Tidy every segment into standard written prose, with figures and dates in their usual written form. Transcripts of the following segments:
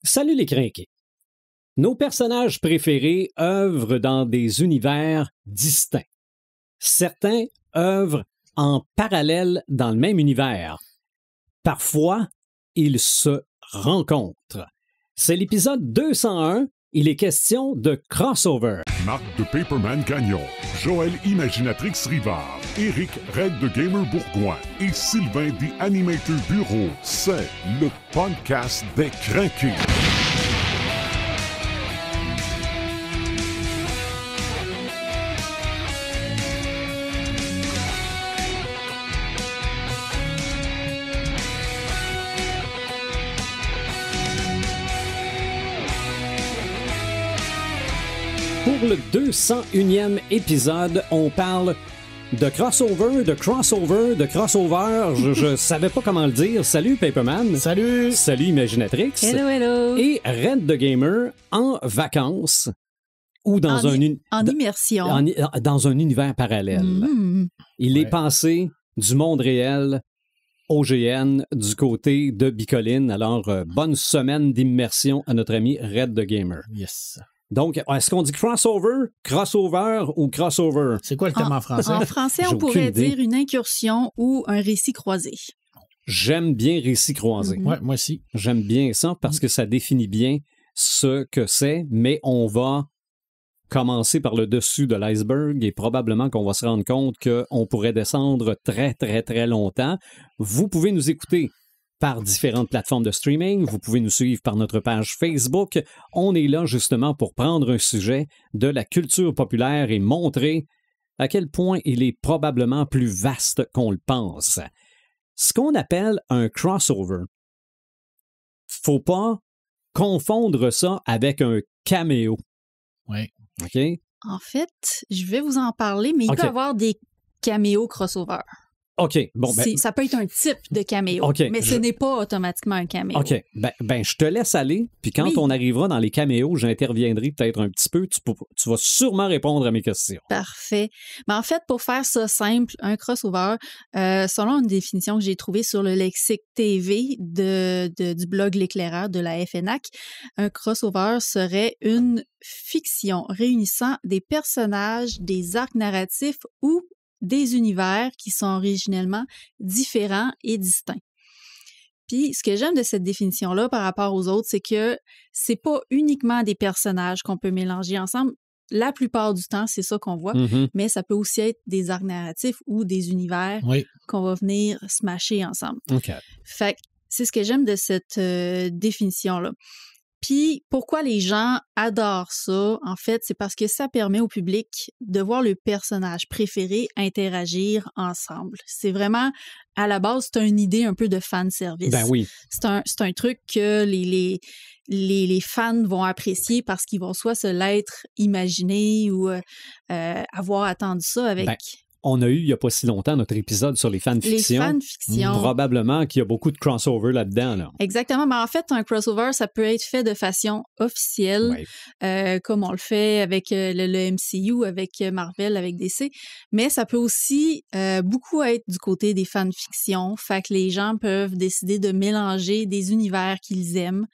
Salut les crinqués. Nos personnages préférés œuvrent dans des univers distincts. Certains œuvrent en parallèle dans le même univers. Parfois, ils se rencontrent. C'est l'épisode 201. Il est question de crossover. Marc de Paperman Gagnon, Joël Imaginatrix Rivard, Éric Red de Gamer Bourgoin et Sylvain des Animator Bureau. C'est le podcast des crinqués. Pour le 201e épisode, on parle de crossover, de crossover. Je savais pas comment le dire. Salut Paperman. Salut. Salut Imaginatrix. Hello. Et Red the Gamer en vacances ou dans en immersion. Dans un univers parallèle. Il est passé du monde réel au GN du côté de Bicoline. Alors, bonne semaine d'immersion à notre ami Red the Gamer. Yes. Donc, est-ce qu'on dit crossover ou crossover? C'est quoi le terme en français? En français, J'ai on pourrait aucune idée. dire une incursion ou un récit croisé. J'aime bien récit croisé. Ouais, moi aussi. J'aime bien ça parce que ça définit bien ce que c'est, mais on va commencer par le dessus de l'iceberg et probablement qu'on va se rendre compte qu'on pourrait descendre très, très, très longtemps. Vous pouvez nous écouter par différentes plateformes de streaming. Vous pouvez nous suivre par notre page Facebook. On est là justement pour prendre un sujet de la culture populaire et montrer à quel point il est probablement plus vaste qu'on le pense. Ce qu'on appelle un crossover, faut pas confondre ça avec un caméo. Oui. OK? En fait, je vais vous en parler, mais il OK. peut y avoir des caméos crossover. OK. Bon, ben, Ça peut être un type de caméo, OK, mais ce n'est pas automatiquement un caméo. OK. Ben, je te laisse aller, puis quand Oui. on arrivera dans les caméos, j'interviendrai peut-être un petit peu. Tu vas sûrement répondre à mes questions. Parfait. Mais en fait, pour faire ça simple, un crossover, selon une définition que j'ai trouvée sur le lexique TV du blog L'Éclaireur de la FNAC, un crossover serait une fiction réunissant des personnages, des arcs narratifs ou des univers qui sont originellement différents et distincts. Puis, ce que j'aime de cette définition-là par rapport aux autres, c'est que c'est pas uniquement des personnages qu'on peut mélanger ensemble. La plupart du temps, c'est ça qu'on voit, Mhm. mais ça peut aussi être des arcs narratifs ou des univers Oui. qu'on va venir smasher ensemble. OK. Fait que c'est ce que j'aime de cette définition-là. Puis, pourquoi les gens adorent ça? En fait, c'est parce que ça permet au public de voir le personnage préféré interagir ensemble. C'est vraiment, à la base, c'est une idée un peu de fanservice. Ben oui. C'est un truc que les fans vont apprécier parce qu'ils vont soit se l'être imaginé ou avoir attendu ça avec Ben, On a eu, il n'y a pas si longtemps, notre épisode sur les les fanfictions. fanfictions. Probablement qu'il y a beaucoup de crossover là-dedans. Là. Exactement. Mais en fait, un crossover, ça peut être fait de façon officielle, Ouais. comme on le fait avec le MCU, avec Marvel, avec DC. Mais ça peut aussi beaucoup être du côté des fanfictions. Fait que les gens peuvent décider de mélanger des univers qu'ils aiment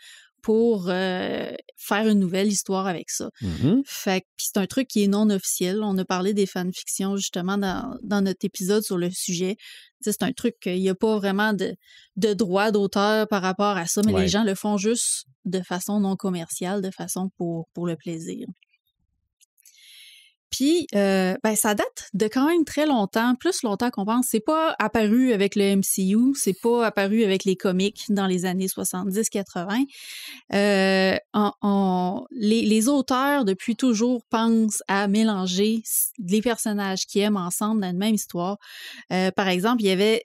pour faire une nouvelle histoire avec ça. Mhm. Fait que puis c'est un truc qui est non officiel. On a parlé des fanfictions justement dans notre épisode sur le sujet. Tu sais, c'est un truc qu'il n'y a pas vraiment de droit d'auteur par rapport à ça, mais Ouais. les gens le font juste de façon non commerciale, de façon pour le plaisir. Puis, ça date de quand même très longtemps, plus longtemps qu'on pense. C'est pas apparu avec le MCU, c'est pas apparu avec les comics dans les années 70-80. Les auteurs, depuis toujours, pensent à mélanger les personnages qu'ils aiment ensemble dans une même histoire. Par exemple, il y avait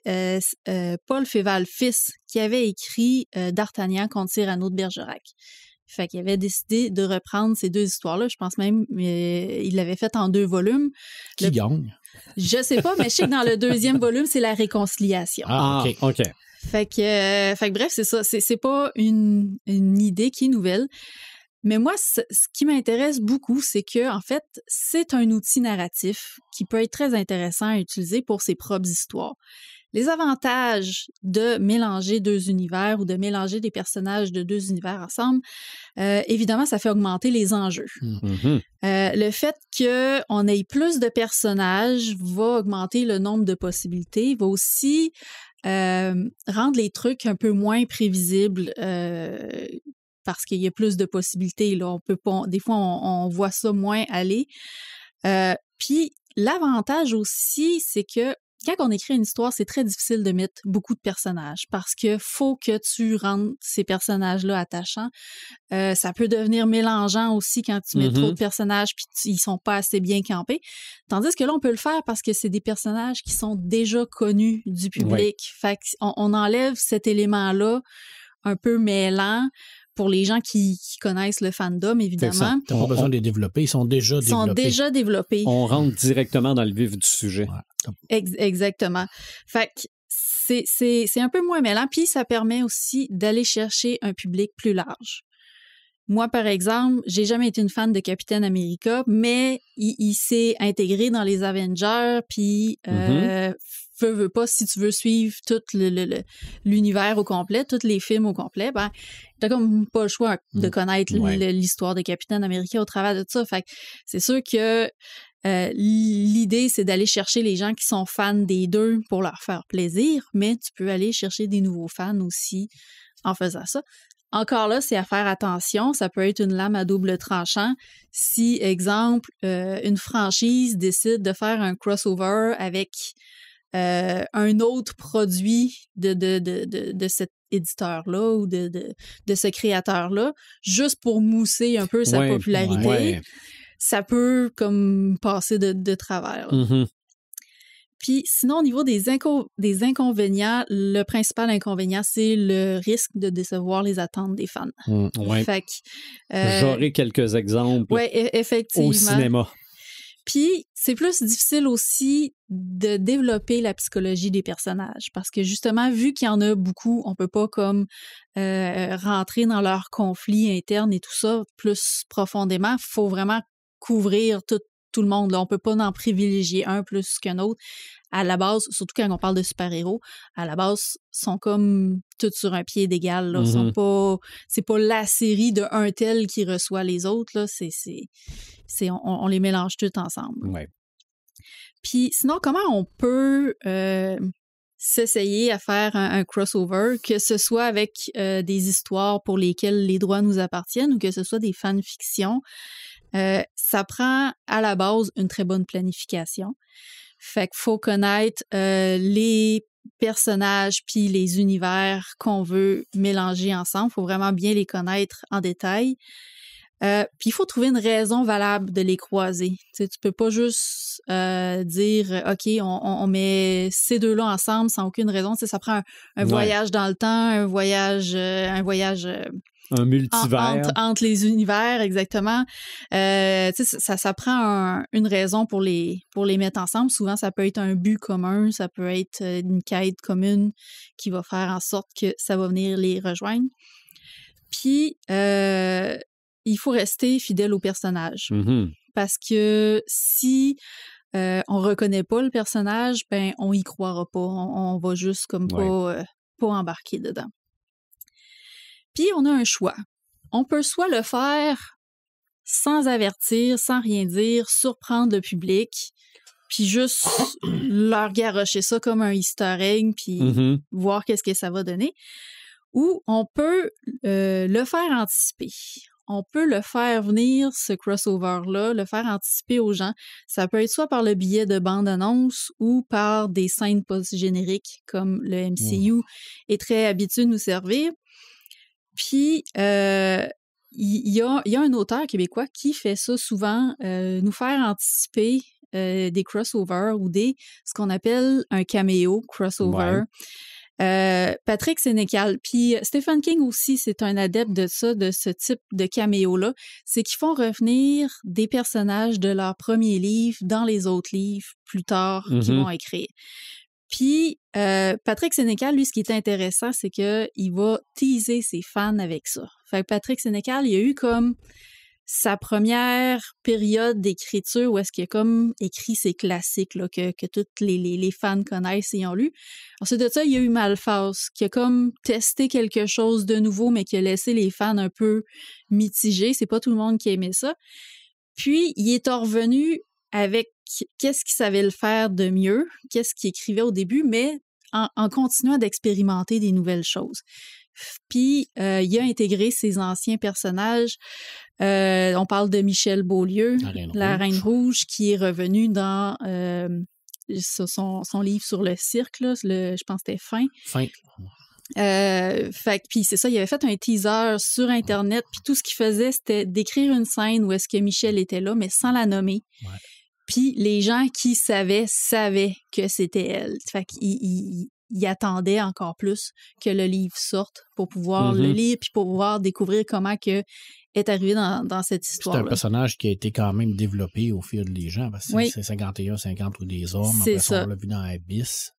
Paul Féval fils qui avait écrit D'Artagnan contre Cyrano de Bergerac. Fait qu'il avait décidé de reprendre ces deux histoires-là. Je pense même il l'avait fait en 2 volumes. Qui gagne? Je sais pas, mais je sais que dans le 2e volume, c'est la réconciliation. Ah, OK. Fait que bref, c'est ça. C'est pas une idée qui est nouvelle. Mais moi, ce qui m'intéresse beaucoup, c'est que, en fait, c'est un outil narratif qui peut être très intéressant à utiliser pour ses propres histoires. Les avantages de mélanger deux univers ou de mélanger des personnages de deux univers ensemble, évidemment, ça fait augmenter les enjeux. Mhm. Le fait qu'on ait plus de personnages va augmenter le nombre de possibilités, va aussi rendre les trucs un peu moins prévisibles parce qu'il y a plus de possibilités. Là. On peut pas, des fois, on voit ça moins aller. Puis, l'avantage aussi, c'est que quand on écrit une histoire, c'est très difficile de mettre beaucoup de personnages parce que faut que tu rendes ces personnages-là attachants. Ça peut devenir mélangeant aussi quand tu mets trop de personnages puis ils sont pas assez bien campés. Tandis que là, on peut le faire parce que c'est des personnages qui sont déjà connus du public. Ouais. Fait qu'on enlève cet élément-là un peu mêlant pour les gens qui connaissent le fandom, évidemment. T'as pas besoin de les développer, ils sont déjà Ils sont développés. déjà développés. On rentre directement dans le vif du sujet. Ouais. Exactement. Fait que c'est un peu moins mêlant, puis ça permet aussi d'aller chercher un public plus large. Moi, par exemple, j'ai jamais été une fan de Captain America, mais il s'est intégré dans les Avengers, puis veux pas, si tu veux suivre tout l'univers au complet, tous les films au complet, ben t'as comme pas le choix de connaître l'histoire de Captain America au travers de ça. Fait que c'est sûr que l'idée, c'est d'aller chercher les gens qui sont fans des deux pour leur faire plaisir, mais tu peux aller chercher des nouveaux fans aussi en faisant ça. Encore là, c'est à faire attention. Ça peut être une lame à double tranchant. Si, exemple, une franchise décide de faire un crossover avec un autre produit de cet éditeur-là ou de ce créateur-là, juste pour mousser un peu sa popularité, ça peut comme passer de travers. Puis sinon, au niveau des inconvénients, le principal inconvénient, c'est le risque de décevoir les attentes des fans. Fait que, j'aurai quelques exemples effectivement. au cinéma. Puis, c'est plus difficile aussi de développer la psychologie des personnages parce que justement, vu qu'il y en a beaucoup, on peut pas comme rentrer dans leurs conflits internes et tout ça plus profondément. Il faut vraiment couvrir tout le monde. Là. On peut pas en privilégier un plus qu'un autre. À la base, surtout quand on parle de super-héros, à la base, sont comme tous sur un pied d'égal. Là. C'est pas la série de un tel qui reçoit les autres. Là. On les mélange tous ensemble. Ouais. Puis sinon, comment on peut s'essayer à faire un crossover, que ce soit avec des histoires pour lesquelles les droits nous appartiennent ou que ce soit des fanfictions? Ça prend à la base une très bonne planification. Fait qu'il faut connaître les personnages puis les univers qu'on veut mélanger ensemble. Il faut vraiment bien les connaître en détail. Puis il faut trouver une raison valable de les croiser. Tu peux pas juste dire OK, on met ces deux-là ensemble sans aucune raison. Ça prend un voyage dans le temps, un voyage un multivers. Entre les univers, exactement. Ça prend une raison pour les mettre ensemble. Souvent, ça peut être un but commun, ça peut être une quête commune qui va faire en sorte que ça va venir les rejoindre. Puis, il faut rester fidèle au personnage. Parce que si on reconnaît pas le personnage, ben on y croira pas. On va juste comme pas embarquer dedans. Puis, on a un choix. On peut soit le faire sans avertir, sans rien dire, surprendre le public, puis juste leur garrocher ça comme un easter egg, puis voir qu'est-ce que ça va donner. Ou on peut le faire anticiper. On peut le faire venir, ce crossover-là, le faire anticiper aux gens. Ça peut être soit par le biais de bande-annonce ou par des scènes post-génériques, comme le MCU est très habitué de nous servir. Puis, il y a un auteur québécois qui fait ça souvent, nous faire anticiper des crossovers ou ce qu'on appelle un caméo crossover. Patrick Sénécal, puis Stephen King aussi, c'est un adepte de ça, de ce type de caméo-là. C'est qu'ils font revenir des personnages de leur premier livre dans les autres livres plus tard qu'ils vont écrire. Puis, Patrick Sénécal, lui, ce qui est intéressant, c'est qu'il va teaser ses fans avec ça. Fait que Patrick Sénécal, il y a eu comme sa première période d'écriture où est-ce qu'il a comme écrit ses classiques là, que tous les fans connaissent et ont lu. Ensuite de ça, il y a eu Malphas, qui a comme testé quelque chose de nouveau, mais qui a laissé les fans un peu mitigés. C'est pas tout le monde qui aimait ça. Puis, il est revenu avec qu'est-ce qu'il savait le faire de mieux, qu'est-ce qu'il écrivait au début, mais en continuant d'expérimenter des nouvelles choses. Puis, il a intégré ses anciens personnages. On parle de Michel Beaulieu, la Reine Rouge, qui est revenue dans son livre sur le cirque, là, je pense que c'était Fin. Puis c'est ça, il avait fait un teaser sur Internet, puis tout ce qu'il faisait, c'était d'écrire une scène où est-ce que Michel était là, mais sans la nommer. Ouais. Puis les gens qui savaient que c'était elle. Fait qu'il attendait encore plus que le livre sorte pour pouvoir le lire puis pour pouvoir découvrir comment que est arrivé dans cette histoire. C'est un personnage qui a été quand même développé au fil des gens, parce que c'est 51, 50 ou des hommes. C'est après ça. On l'a vu dans Abyss.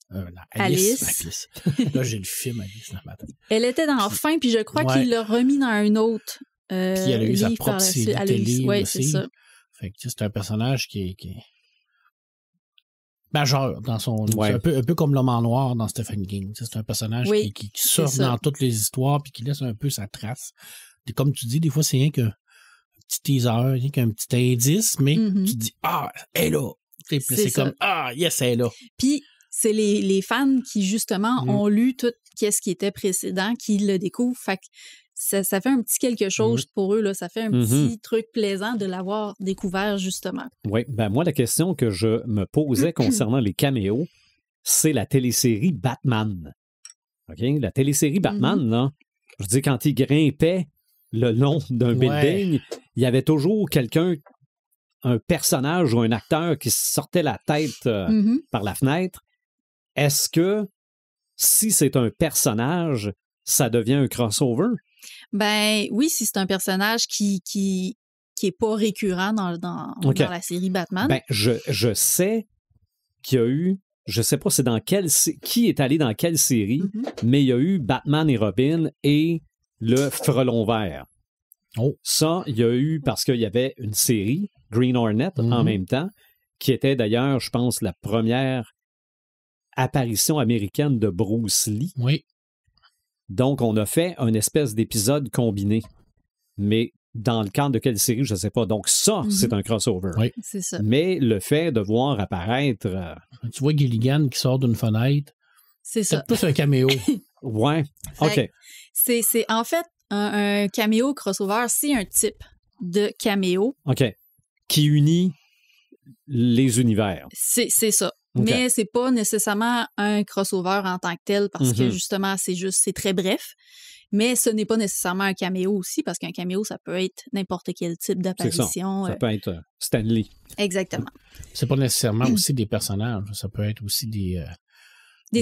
Alice. Là, j'ai le film Alice dans ma tête. Elle était dans Fin, puis je crois qu'il l'a remis dans un autre puis elle a eu sa propre série télé aussi. C'est ça. Fait que c'est un personnage qui est majeur dans son... C'est un peu comme l'homme en noir dans Stephen King. C'est un personnage qui surfe dans toutes les histoires puis qui laisse un peu sa trace. Et comme tu dis, des fois, c'est rien qu'un petit teaser, rien qu'un petit indice, mais tu te dis « Ah, elle est là! » C'est comme « Ah, yes, elle est là! » Puis c'est les fans qui, justement, ont lu tout ce qui était précédent, qui le découvrent. Fait que ça fait un petit quelque chose pour eux, là. Ça fait un petit truc plaisant de l'avoir découvert, justement. Oui, ben moi, la question que je me posais concernant les caméos, c'est la télésérie Batman. OK? La télésérie Batman, là, je veux dire, quand il grimpait le long d'un building, il y avait toujours quelqu'un, un personnage ou un acteur qui sortait la tête par la fenêtre. Est-ce que, si c'est un personnage, ça devient un crossover? Ben oui, si c'est un personnage qui est pas récurrent dans la série Batman. Ben, je sais qu'il y a eu, je sais pas c'est dans qui est allé dans quelle série, mais il y a eu Batman et Robin et le Frelon Vert. Ça, il y a eu parce qu'il y avait une série, Green Hornet, en même temps, qui était d'ailleurs, je pense, la première apparition américaine de Bruce Lee. Oui. Donc, on a fait un espèce d'épisode combiné. Mais dans le cadre de quelle série, je ne sais pas. Donc, ça, c'est un crossover. Oui. C'est ça. Mais le fait de voir apparaître... Tu vois Gilligan qui sort d'une fenêtre. C'est ça. C'est plus un caméo. Ouais. OK. C'est en fait un caméo crossover, c'est un type de caméo. OK. Qui unit les univers. C'est ça. Okay. Mais c'est pas nécessairement un crossover en tant que tel parce que justement, c'est très bref. Mais ce n'est pas nécessairement un caméo aussi parce qu'un caméo, ça peut être n'importe quel type d'apparition. Ça peut être Stanley. Exactement. C'est pas nécessairement aussi des personnages. Ça peut être aussi des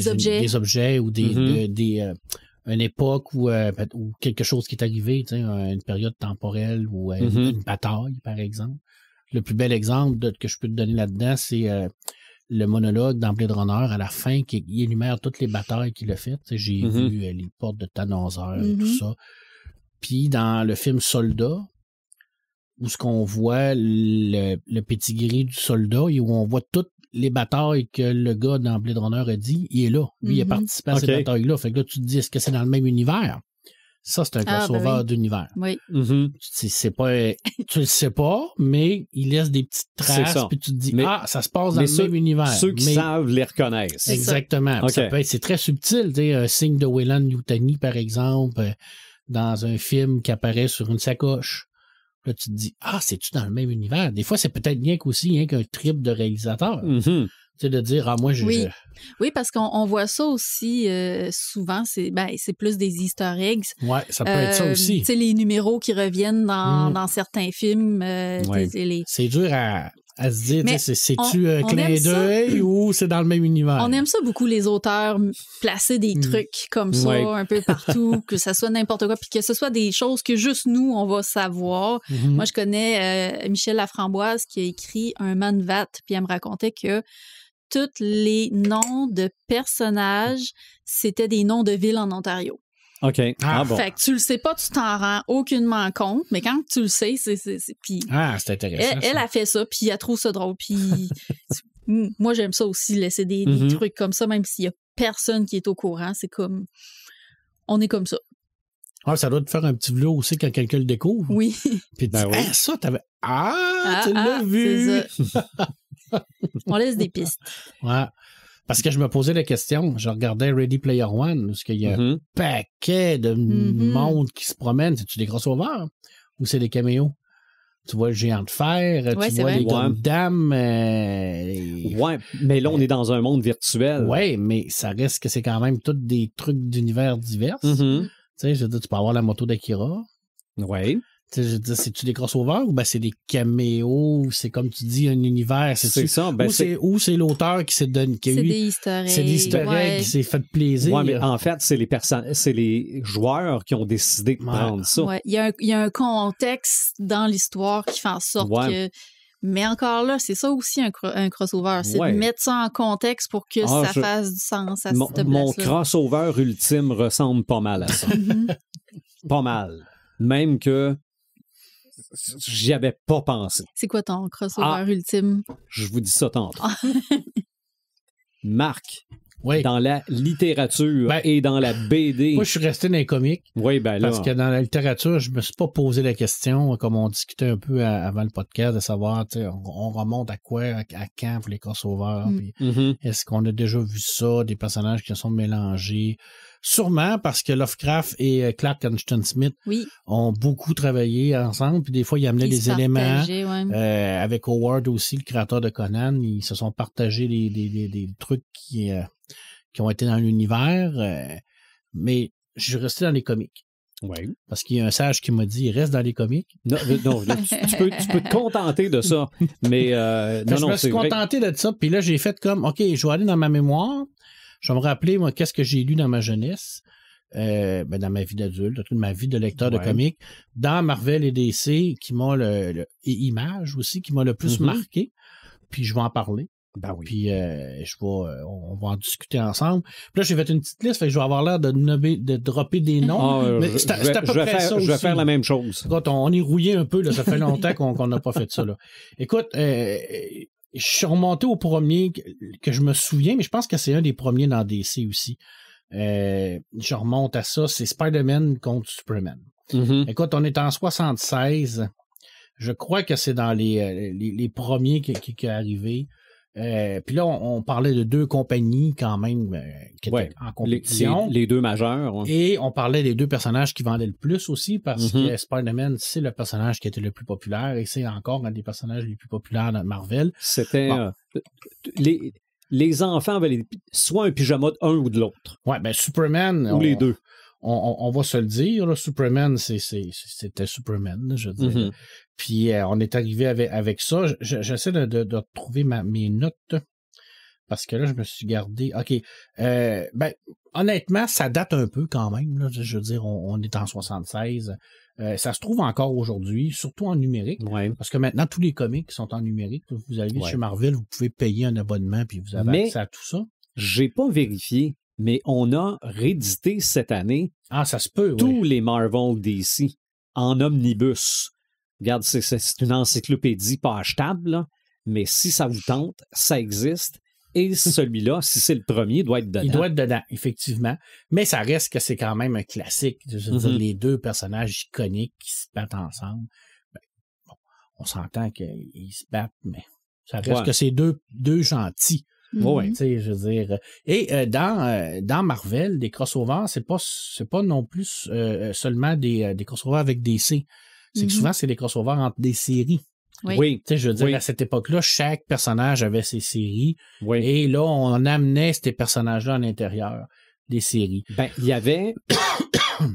objets. Des objets ou une époque ou quelque chose qui est arrivé, une période temporelle ou une bataille, par exemple. Le plus bel exemple que je peux te donner là-dedans, c'est le monologue dans Blade Runner à la fin qui énumère toutes les batailles qu'il a faites. J'ai vu les portes de Tannhäuser et tout ça. Puis dans le film Soldat, où ce qu'on voit le pedigree du soldat et où on voit toutes les batailles que le gars dans Blade Runner a dit, il est là. Lui, il a participé à ces batailles-là. Fait que là, tu te dis, est-ce que c'est dans le même univers? Ça, c'est un crossover d'univers. Oui. C'est pas, tu le sais pas, mais il laisse des petites traces, puis tu te dis, ça se passe dans le même univers. Ceux qui savent les reconnaissent. Exactement. Okay. C'est très subtil. Un signe de Weyland Yutani, par exemple, dans un film qui apparaît sur une sacoche. Là, tu te dis, c'est-tu dans le même univers? Des fois, c'est peut-être bien qu'un trip de réalisateur. Tu sais, de dire, moi, Oui, parce qu'on voit ça aussi souvent, c'est plus des easter eggs. Oui, ça peut être ça aussi. Tu sais, les numéros qui reviennent dans certains films. C'est dur à se dire, c'est-tu un clin d'œil ou c'est dans le même univers? On aime ça beaucoup, les auteurs, placer des trucs comme ça un peu partout, que ça soit n'importe quoi, puis que ce soit des choses que juste nous, on va savoir. Moi, je connais Michel Laframboise qui a écrit un Manvat, puis elle me racontait que tous les noms de personnages, c'était des noms de villes en Ontario. OK. Bon. Fait que tu le sais pas, tu t'en rends aucunement compte, mais quand tu le sais, puis c'est intéressant. Elle a fait ça, puis elle trouve ça drôle, puis moi, j'aime ça aussi, laisser des trucs comme ça, même s'il y a personne qui est au courant, c'est comme... On est comme ça. Ça doit te faire un petit vlog aussi quand quelqu'un le découvre. Oui. Puis tu dis, ça, t'avais... tu l'as vu! C'est ça. On laisse des pistes. Ouais. Parce que je me posais la question, je regardais Ready Player One, parce qu'il y a un paquet de monde qui se promène. C'est-tu des crossovers ou c'est des caméos? Tu vois le géant de fer, tu vois les Gundam. Ouais, mais là, on est dans un monde virtuel. Ouais, mais ça reste que c'est quand même tous des trucs d'univers divers. Tu sais, je veux dire, tu peux avoir la moto d'Akira. Ouais. Tu sais, je veux dire, c'est-tu des crossovers ou c'est des caméos? C'est comme tu dis, un univers. C'est ça. Ou c'est l'auteur qui s'est donné. C'est des easter eggs. C'est des easter eggs qui s'est fait plaisir. Ouais, mais en fait, c'est les joueurs qui ont décidé de prendre ça. Ouais. Il y a un contexte dans l'histoire qui fait en sorte que. Mais encore là, c'est ça aussi un crossover. C'est de mettre ça en contexte pour que ça fasse du sens à cette place-là. Mon crossover ultime ressemble pas mal à ça. Pas mal. Même que j'y avais pas pensé. C'est quoi ton crossover ultime? Je vous dis ça tantôt. Marc, oui. Dans la littérature et dans la BD. Moi, je suis resté dans les comics. Oui, ben là. Parce que dans la littérature, je me suis pas posé la question, comme on discutait un peu avant le podcast, de savoir, on remonte à quoi, à quand pour les crossovers. Est-ce qu'on a déjà vu ça, des personnages qui sont mélangés? Sûrement parce que Lovecraft et Clark Ashton Smith ont beaucoup travaillé ensemble, puis des fois, ils amenaient des éléments. Avec Howard aussi, le créateur de Conan, ils se sont partagés des trucs qui ont été dans l'univers, mais je suis resté dans les comics. Oui. Parce qu'il y a un sage qui m'a dit, reste dans les comics. Non, tu peux te contenter de ça, mais je me suis contenté de ça, puis là, j'ai fait comme, OK, je vais aller dans ma mémoire, je vais me rappeler, moi, qu'est-ce que j'ai lu dans ma jeunesse, dans ma vie d'adulte, toute ma vie de lecteur de comics, dans Marvel et DC, qui m'a et Image aussi, qui m'a le plus marqué, puis je vais en parler. Ben oui. Puis on va en discuter ensemble. Puis là, j'ai fait une petite liste, fait que je vais avoir l'air de dropper des noms. Mais c'est à peu près ça aussi. Je vais faire la même chose. Écoute, on est rouillé un peu, là, ça fait longtemps qu'on n'a pas fait ça. Là. Écoute, je suis remonté au premier que je me souviens, mais je pense que c'est un des premiers dans DC aussi. Je remonte à ça, c'est Spider-Man contre Superman. Écoute, on est en 76. Je crois que c'est dans les premiers qui est arrivé. Puis là, on parlait de deux compagnies quand même qui étaient en compétition. Les deux majeurs. Ouais. Et on parlait des deux personnages qui vendaient le plus aussi parce que Spider-Man, c'est le personnage qui était le plus populaire et c'est encore un des personnages les plus populaires dans Marvel. C'était... les enfants avaient soit un pyjama d'un ou de l'autre. Ouais, ben Superman... Ou les deux. On va se le dire, là, Superman, c'était Superman, je veux dire. Puis on est arrivé avec ça. J'essaie de retrouver mes notes parce que là, je me suis gardé. OK. Honnêtement, ça date un peu quand même. Là, je veux dire, on est en 76. Ça se trouve encore aujourd'hui, surtout en numérique. Ouais. Parce que maintenant, tous les comics sont en numérique. Vous allez chez Marvel, vous pouvez payer un abonnement puis vous avez accès à tout ça. J'ai pas vérifié. Mais on a réédité cette année ça se peut, tous les Marvel DC en omnibus. Regarde, c'est une encyclopédie pas achetable, là, mais si ça vous tente, ça existe. Et celui-là, si c'est le premier, doit être dedans. Il doit être dedans, effectivement. Mais ça reste que c'est quand même un classique. Je veux dire, les deux personnages iconiques qui se battent ensemble. On s'entend qu'ils se battent, mais ça reste que c'est deux gentils. Oui. Tu sais, je veux dire. Et dans Marvel, des crossovers, c'est pas non plus seulement des crossovers avec DC. C'est que souvent, c'est des crossovers entre des séries. Oui. Tu sais, je veux dire, à cette époque-là, chaque personnage avait ses séries. Oui. Et là, on amenait ces personnages-là à l'intérieur des séries. Ben, il y avait...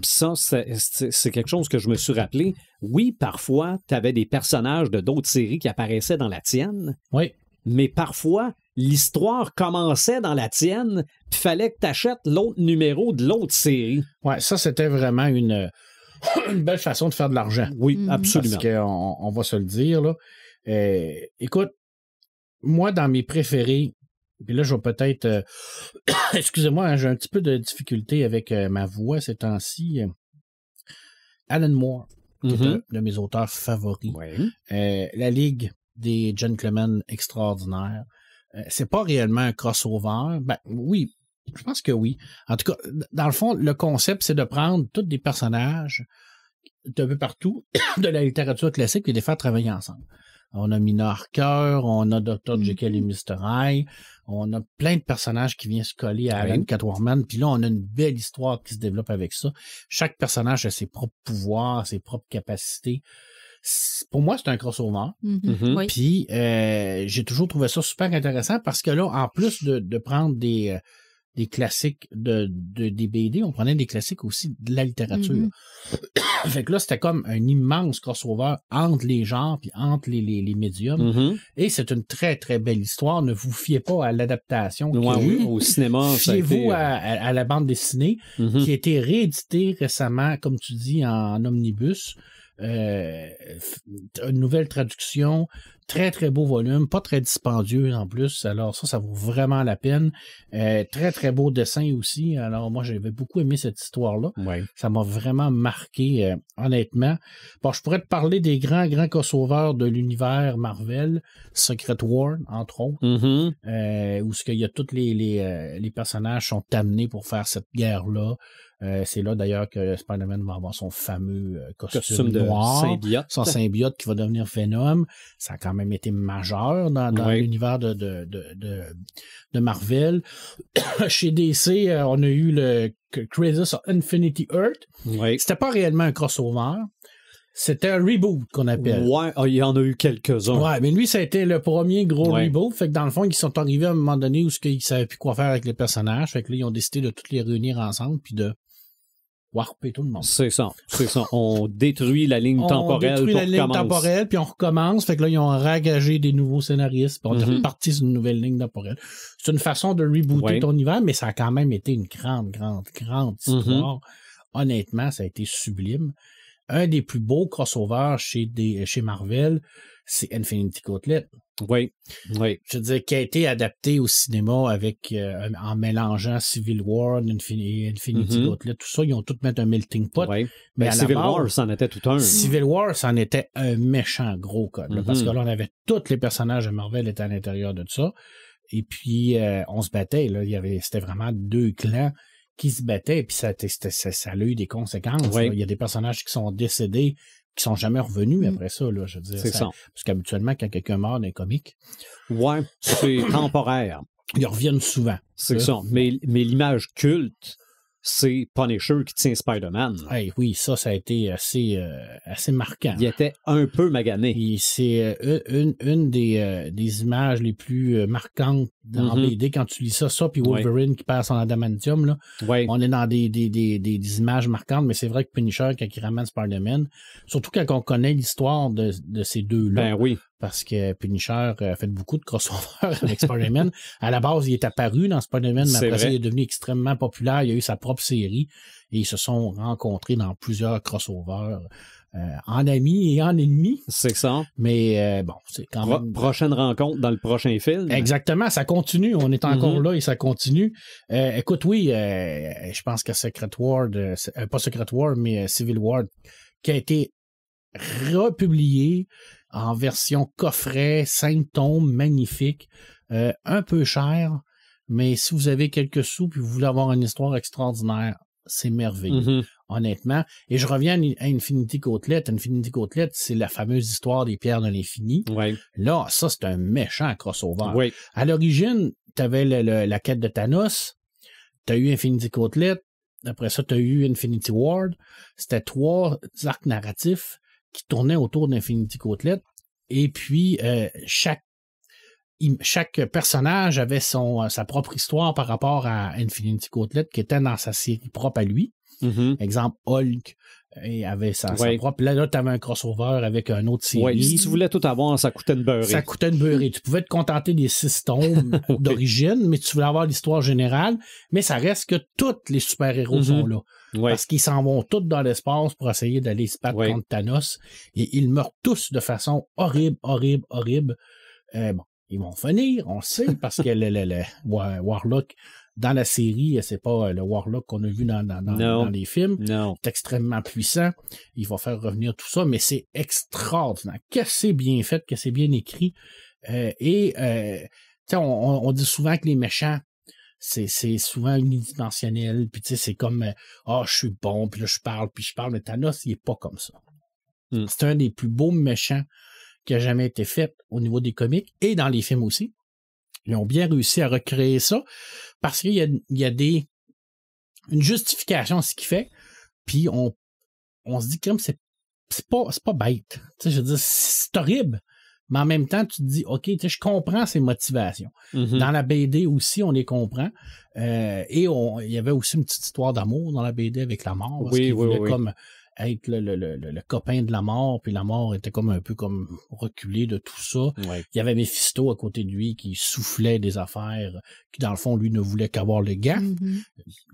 ça, c'est quelque chose que je me suis rappelé. Oui, parfois, tu avais des personnages de d'autres séries qui apparaissaient dans la tienne. Oui. Mais parfois, l'histoire commençait dans la tienne, puis il fallait que tu achètes l'autre numéro de l'autre série. Ouais, ça, c'était vraiment une belle façon de faire de l'argent. Oui, absolument. Parce qu'on va se le dire, là. Écoute, moi, dans mes préférés, Puis là, je vais peut-être... Excusez-moi, hein, j'ai un petit peu de difficulté avec ma voix ces temps-ci. Alan Moore, qui est un de mes auteurs favoris. La Ligue des Gentlemen Extraordinaires. C'est pas réellement un crossover. Ben oui, je pense que oui. En tout cas, dans le fond, le concept, c'est de prendre tous des personnages d'un peu partout de la littérature classique et de les faire travailler ensemble. On a Mina Harker, on a Dr. Jekyll et Mr. Hyde, on a plein de personnages qui viennent se coller à Alan Catwoman, puis là, on a une belle histoire qui se développe avec ça. Chaque personnage a ses propres pouvoirs, ses propres capacités. Pour moi, c'est un crossover. Oui. Puis, j'ai toujours trouvé ça super intéressant parce que là, en plus de prendre des classiques des BD, on prenait des classiques aussi de la littérature. Fait que là, c'était comme un immense crossover entre les genres puis entre les médiums. Et c'est une très, très belle histoire. Ne vous fiez pas à l'adaptation qu'il y a eu. Au cinéma. Fiez-vous à la bande dessinée qui a été rééditée récemment, comme tu dis, en omnibus. Une nouvelle traduction, très très beau volume, pas très dispendieux en plus, alors ça vaut vraiment la peine. Très très beau dessin aussi, alors moi j'avais beaucoup aimé cette histoire-là. Ça m'a vraiment marqué, honnêtement. Bon, je pourrais te parler des grands crossovers de l'univers Marvel, Secret War entre autres, où ce qu'il y a tous les personnages sont amenés pour faire cette guerre-là. C'est là d'ailleurs que Spider-Man va avoir son fameux costume noir, symbiote. Son symbiote qui va devenir Venom. Ça a quand même été majeur dans l'univers de Marvel. Chez DC, on a eu le Crisis of Infinity Earth. C'était pas réellement un crossover. C'était un reboot qu'on appelle. Il y en a eu quelques-uns. Mais lui, ça a été le premier gros reboot. Fait que dans le fond, ils sont arrivés à un moment donné où ils ne savaient plus quoi faire avec les personnages. Fait que là, ils ont décidé de tous les réunir ensemble puis de warper tout le monde. C'est ça. On détruit la ligne temporelle puis on recommence. Fait que là, ils ont ragagé des nouveaux scénaristes puis on est reparti sur une nouvelle ligne temporelle. C'est une façon de rebooter ton univers, mais ça a quand même été une grande histoire. Honnêtement, ça a été sublime. Un des plus beaux crossovers chez Marvel, c'est Infinity Gauntlet. Je veux dire, qui a été adapté au cinéma avec en mélangeant Civil War et Infinity Gauntlet, tout ça, ils ont tout mis un melting pot. Mais Civil War, c'en était tout un. Civil War, c'en était un méchant gros code, parce que là, on avait tous les personnages de Marvel étaient à l'intérieur de ça. Et puis, on se battait. Là, c'était vraiment deux clans qui se battaient, puis ça a eu des conséquences. Il y a des personnages qui sont décédés, qui sont jamais revenus après ça, là, je veux dire. C'est ça. Parce qu'habituellement, quand quelqu'un meurt dans les comics... c'est temporaire. Ils reviennent souvent. C'est ça. Mais l'image culte, c'est Punisher qui tient Spider-Man. Oui, ça a été assez marquant. Il était un peu magané. Et c'est une des images les plus marquantes dans BD quand tu lis ça puis Wolverine qui perd son adamantium, là. On est dans des images marquantes, mais c'est vrai que Punisher, quand il ramène Spider-Man, surtout quand on connaît l'histoire de ces deux-là. Parce que Punisher a fait beaucoup de crossovers avec Spider-Man. À la base, il est apparu dans Spider-Man, mais après ça, il est devenu extrêmement populaire. Il a eu sa propre série et ils se sont rencontrés dans plusieurs crossovers en amis et en ennemis. C'est ça. Mais bon, c'est quand même... Prochaine rencontre dans le prochain film. Exactement, ça continue. On est encore là et ça continue. Écoute, je pense que Secret War, pas Secret War, mais Civil War, qui a été republié en version coffret, 5 tomes, magnifique, un peu cher, mais si vous avez quelques sous et vous voulez avoir une histoire extraordinaire, c'est merveilleux, honnêtement. Et je reviens à Infinity Gauntlet. Infinity Gauntlet, c'est la fameuse histoire des pierres de l'infini. Là, ça, c'est un méchant crossover. À l'origine, tu avais la quête de Thanos, tu as eu Infinity Gauntlet, après ça, tu as eu Infinity Ward. C'était 3 arcs narratifs qui tournaient autour d'Infinity Gauntlet. Et puis, chaque personnage avait sa propre histoire par rapport à Infinity Gauntlet qui était dans sa série propre à lui. Exemple, Hulk avait sa propre. Là, tu avais un crossover avec une autre série. Si tu voulais tout avoir, ça coûtait une beurrée. Ça coûtait une beurrée. Tu pouvais te contenter des 6 tomes d'origine, mais tu voulais avoir l'histoire générale. Mais ça reste que tous les super-héros sont là. Parce qu'ils s'en vont tous dans l'espace pour essayer d'aller se battre contre Thanos. Et ils meurent tous de façon horrible. Ils vont finir, on le sait, parce que le Warlock, dans la série, c'est pas le Warlock qu'on a vu dans les films. Non. C'est extrêmement puissant. Il va faire revenir tout ça, mais c'est extraordinaire. Que c'est bien fait, que c'est bien écrit. On dit souvent que les méchants, c'est souvent unidimensionnel, puis tu sais, c'est comme je suis bon, puis là je parle, mais Thanos, il est pas comme ça. C'est un des plus beaux méchants qui a jamais été fait au niveau des comics et dans les films aussi. Ils ont bien réussi à recréer ça parce qu'il y a une justification à ce qu'il fait, puis on se dit comme c'est pas bête. Tu sais, je veux dire, c'est horrible. Mais en même temps, tu te dis, OK, je comprends ses motivations. Dans la BD aussi, on les comprend. Il y avait aussi une petite histoire d'amour dans la BD avec la mort. Parce qu'il voulait comme être le copain de la mort, puis la mort était comme un peu comme reculé de tout ça. Ouais. Il y avait Mephisto à côté de lui qui soufflait des affaires, qui dans le fond, lui, ne voulait qu'avoir le gant.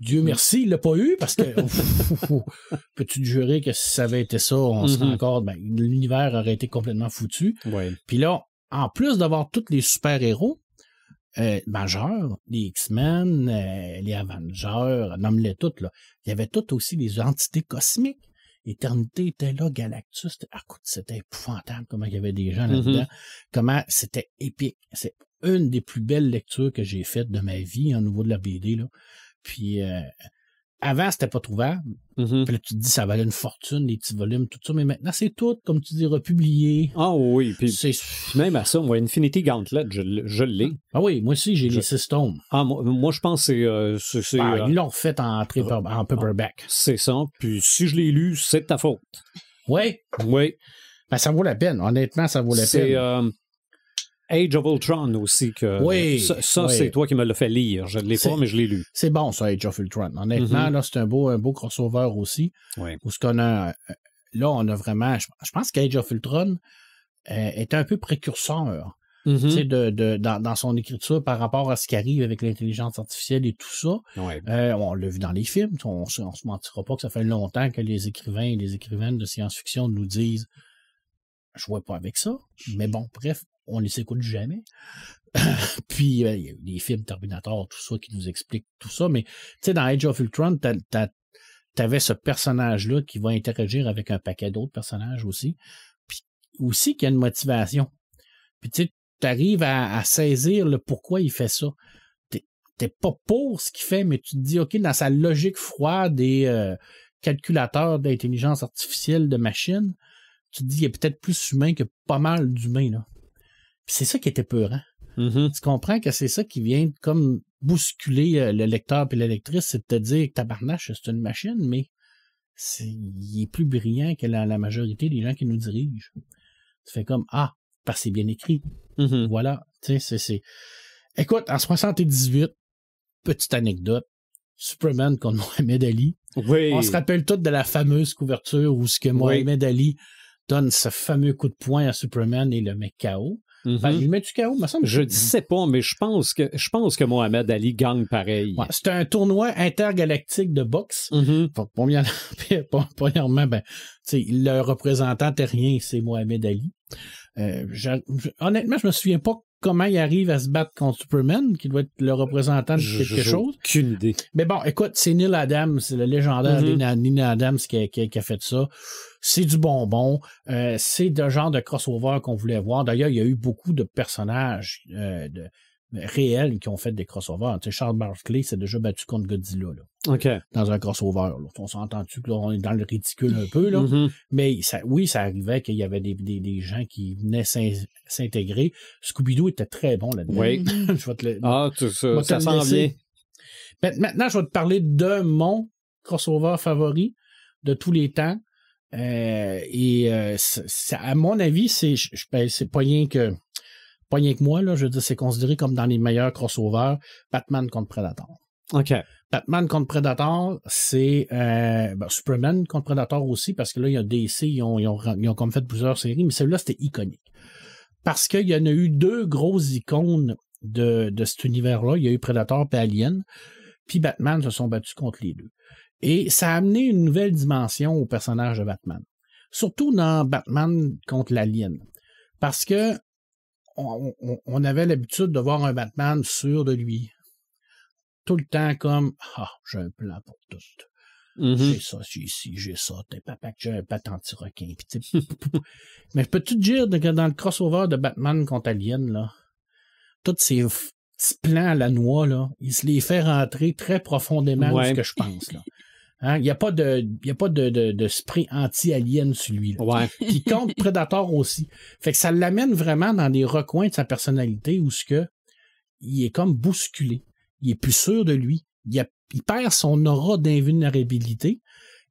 Dieu merci, il l'a pas eu, parce que peux-tu te jurer que si ça avait été ça, on serait encore, l'univers aurait été complètement foutu. Ouais. Puis là, en plus d'avoir tous les super-héros majeurs, les X-Men, les Avengers, nomme-les toutes, là. Il y avait toutes aussi les entités cosmiques. Éternité était là, Galactus, c'était épouvantable comment il y avait des gens là-dedans, comment c'était épique. C'est une des plus belles lectures que j'ai faites de ma vie au niveau de la BD, là. Puis avant, c'était pas trouvable. Puis là, tu te dis, ça valait une fortune, les petits volumes, tout ça, mais maintenant, c'est tout, comme tu dis, republié. Ah oui, puis même à ça, moi, Infinity Gauntlet, je l'ai. Ah oui, moi aussi, j'ai les 6 tomes. Ah, moi, je pense que c'est... ils l'ont refait en paperback. C'est ça, puis si je l'ai lu, c'est de ta faute. Oui? Oui. Ben, ça vaut la peine, honnêtement, ça vaut la peine. C'est Age of Ultron aussi, que c'est toi qui me l'as fait lire. Je ne l'ai pas, mais je l'ai lu. C'est bon, ça, Age of Ultron. Honnêtement, là, c'est un beau crossover aussi. Oui. Où ce qu'on a... Là, on a vraiment... Je pense qu'Age of Ultron est un peu précurseur. Tu sais, dans son écriture par rapport à ce qui arrive avec l'intelligence artificielle et tout ça. Ouais. On l'a vu dans les films. On se mentira pas que ça fait longtemps que les écrivains et les écrivaines de science-fiction nous disent « Je vois pas avec ça ». Mais bon, bref, on les écoute jamais. Puis, il y a des films Terminator, tout ça, qui nous expliquent tout ça. Mais, tu sais, dans Age of Ultron, t'avais ce personnage-là qui va interagir avec un paquet d'autres personnages aussi. Puis, aussi, qu'il y a une motivation. Puis, tu sais, t'arrives à saisir le pourquoi il fait ça. T'es pas pour ce qu'il fait, mais tu te dis, OK, dans sa logique froide des calculateurs d'intelligence artificielle de machines, tu te dis, il est peut-être plus humain que pas mal d'humains, là. Puis c'est ça qui était peurant. Tu comprends que c'est ça qui vient comme bousculer le lecteur et la lectrice, c'est de te dire que tabarnache, c'est une machine, mais il est plus brillant que la majorité des gens qui nous dirigent. Tu fais comme, parce que c'est bien écrit. Voilà. Tu sais, c'est... Écoute, en 78, petite anecdote, Superman contre Mohamed Ali. Oui. On se rappelle tous de la fameuse couverture où ce que Mohamed Ali donne ce fameux coup de poing à Superman et le met KO. Il met du KO, me semble. Je ne sais pas, mais je pense que Mohamed Ali gagne pareil. Ouais, c'est un tournoi intergalactique de boxe. Premièrement, le représentant terrien, c'est Mohamed Ali. Honnêtement, je me souviens pas comment il arrive à se battre contre Superman, qui doit être le représentant de quelque chose. Aucune idée. Mais bon, écoute, c'est Neil Adams, c'est le légendaire Neil Adams qui a fait ça. C'est du bonbon. C'est le genre de crossover qu'on voulait voir. D'ailleurs, il y a eu beaucoup de personnages réels qui ont fait des crossovers. Tu sais, Charles Barkley s'est déjà battu contre Godzilla, là. OK. Dans un crossover, là. On s'entend-tu que là, on est dans le ridicule un peu, là? Mais ça arrivait qu'il y avait des gens qui venaient s'intégrer. Scooby-Doo était très bon là-dedans. Oui. Ça s'en vient. Maintenant, je vais te parler de mon crossover favori de tous les temps. À mon avis, c'est pas rien que moi, là. Je veux dire, c'est considéré comme dans les meilleurs crossovers, Batman contre Predator. OK. Batman contre Predator, c'est Superman contre Predator aussi, parce que là, il y a DC, ils ont comme fait plusieurs séries, mais celle-là, c'était iconique. Parce qu'il y en a eu 2 grosses icônes de cet univers-là. Il y a eu Predator et Alien, puis Batman se sont battus contre les 2. Et ça a amené une nouvelle dimension au personnage de Batman. Surtout dans Batman contre l'Alien. Parce que on avait l'habitude de voir un Batman sûr de lui. Tout le temps comme j'ai un plan pour tout. J'ai ça, j'ai ici, j'ai ça. T'es papa que j'ai un patent anti-requin. Mais je peux te dire que dans le crossover de Batman contre Alien, là, tous ces petits plans à la noix, là, il se les fait rentrer très profondément dans ce que je pense. Là. Hein? Il n'y a pas de spray anti-alien sur lui. Là. Ouais. Qui compte Predator aussi. Fait que ça l'amène vraiment dans des recoins de sa personnalité où il est comme bousculé. Il est plus sûr de lui. Il perd son aura d'invulnérabilité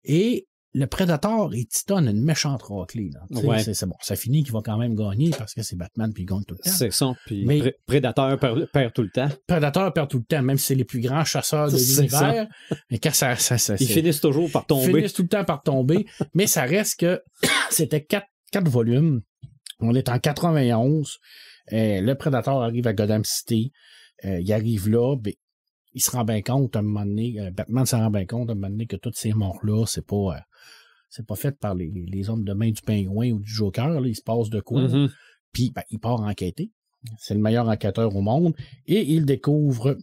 et le Predator, il titonne une méchante raclée. Ouais. C'est bon. Ça finit qu'il va quand même gagner parce que c'est Batman puis il gagne tout le temps. C'est ça. Puis Predator perd tout le temps. Predator perd tout le temps, même si c'est les plus grands chasseurs de l'univers. Mais quand ça ils finissent toujours par tomber. Ils finissent tout le temps par tomber. Mais ça reste que c'était 4 volumes. On est en 91. Le Predator arrive à Gotham City. Il arrive là. Il se rend bien compte à un moment donné, Batman se rend bien compte à un moment donné que toutes ces morts-là, c'est pas fait par les hommes de main du Pingouin ou du Joker, là, il se passe de quoi. Puis il part enquêter. C'est le meilleur enquêteur au monde. Et il découvre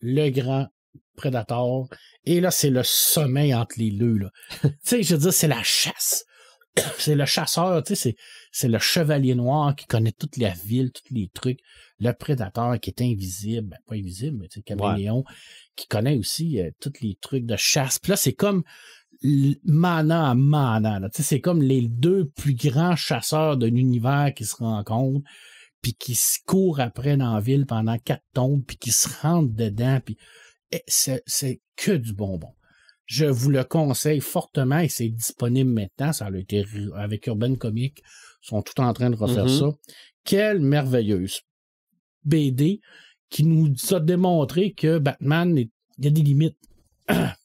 le grand Predator. Et là, c'est le sommet entre les deux. Là. Tu sais, je veux dire, c'est la chasse. C'est le chasseur, tu sais, c'est le chevalier noir qui connaît toute la ville, tous les trucs. Le prédateur qui est invisible, pas invisible, mais tu sais, caméléon, qui connaît aussi tous les trucs de chasse. Puis là, c'est comme manant à manant. Tu sais, c'est comme les deux plus grands chasseurs de l'univers qui se rencontrent, puis qui se courent après dans la ville pendant 4 tombes, puis qui se rentrent dedans. Puis c'est que du bonbon. Je vous le conseille fortement et c'est disponible maintenant. Ça a été avec Urban Comics. Ils sont tout en train de refaire ça. Quelle merveilleuse BD qui nous a démontré que Batman, il y a des limites.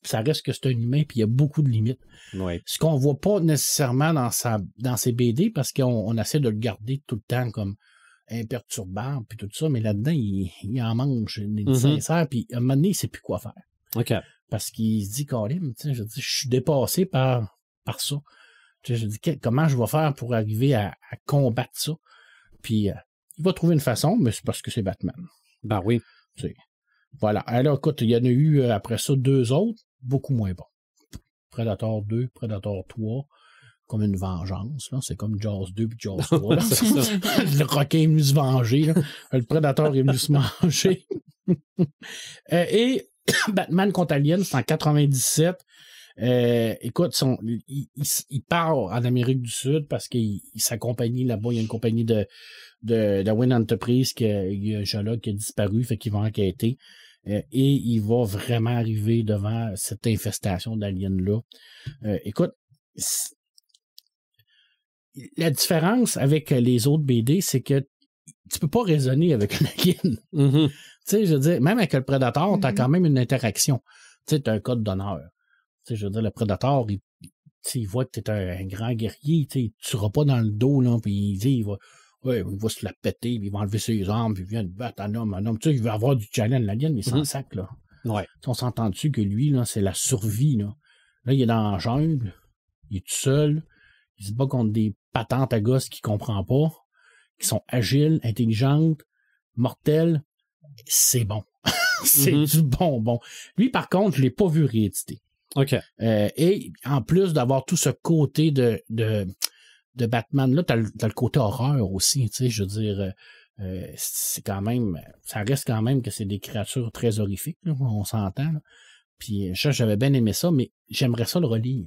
Ça reste que c'est un humain puis il y a beaucoup de limites. Oui. Ce qu'on voit pas nécessairement dans ses BD parce qu'on essaie de le garder tout le temps comme imperturbable puis tout ça, mais là-dedans, il en mange des sincères puis à un moment donné, il sait plus quoi faire. OK. Parce qu'il se dit, Colin, je suis dépassé par ça. Je dis, comment je vais faire pour arriver à combattre ça? Puis, il va trouver une façon, mais c'est parce que c'est Batman. Ben oui. Voilà. Alors, écoute, il y en a eu après ça 2 autres, beaucoup moins bons. Predator 2, Predator 3, comme une vengeance. Là. C'est comme Jaws 2 puis Jaws 3. Le requin est venu se venger. Là. Le Predator est venu se manger. Et Batman contre Alien, c'est en 97. Écoute, il part en Amérique du Sud parce qu'il sa compagnie là-bas, il y a une compagnie de Wayne Enterprise il y a un géologue qui a disparu, fait qu'il va enquêter. Et il va vraiment arriver devant cette infestation d'aliens-là. Écoute, la différence avec les autres BD, c'est que tu peux pas raisonner avec un alien. Tu sais, je veux dire, même avec le Predator, t'as quand même une interaction. Tu sais, t'as un code d'honneur. Tu sais, je veux dire, le Predator, il voit que t'es un grand guerrier, tu tueras pas dans le dos, là, puis il va se la péter, puis il va enlever ses armes, puis il vient de battre un homme. Tu sais, il va avoir du challenge, l'alien, mais sans sac, là. Ouais. On s'entend dessus que lui, là, c'est la survie, là. Là, il est dans la jungle, il est tout seul, il se bat contre des patentes à gosses qu'il comprend pas, qui sont agiles, intelligentes, mortelles. C'est bon. C'est du bonbon. Lui, par contre, je l'ai pas vu rééditer. OK. Et en plus d'avoir tout ce côté de Batman, là, t'as le côté horreur aussi, tu sais, je veux dire, c'est quand même, ça reste quand même que c'est des créatures très horrifiques, là, on s'entend, là. Puis j'avais bien aimé ça, mais j'aimerais ça le relire.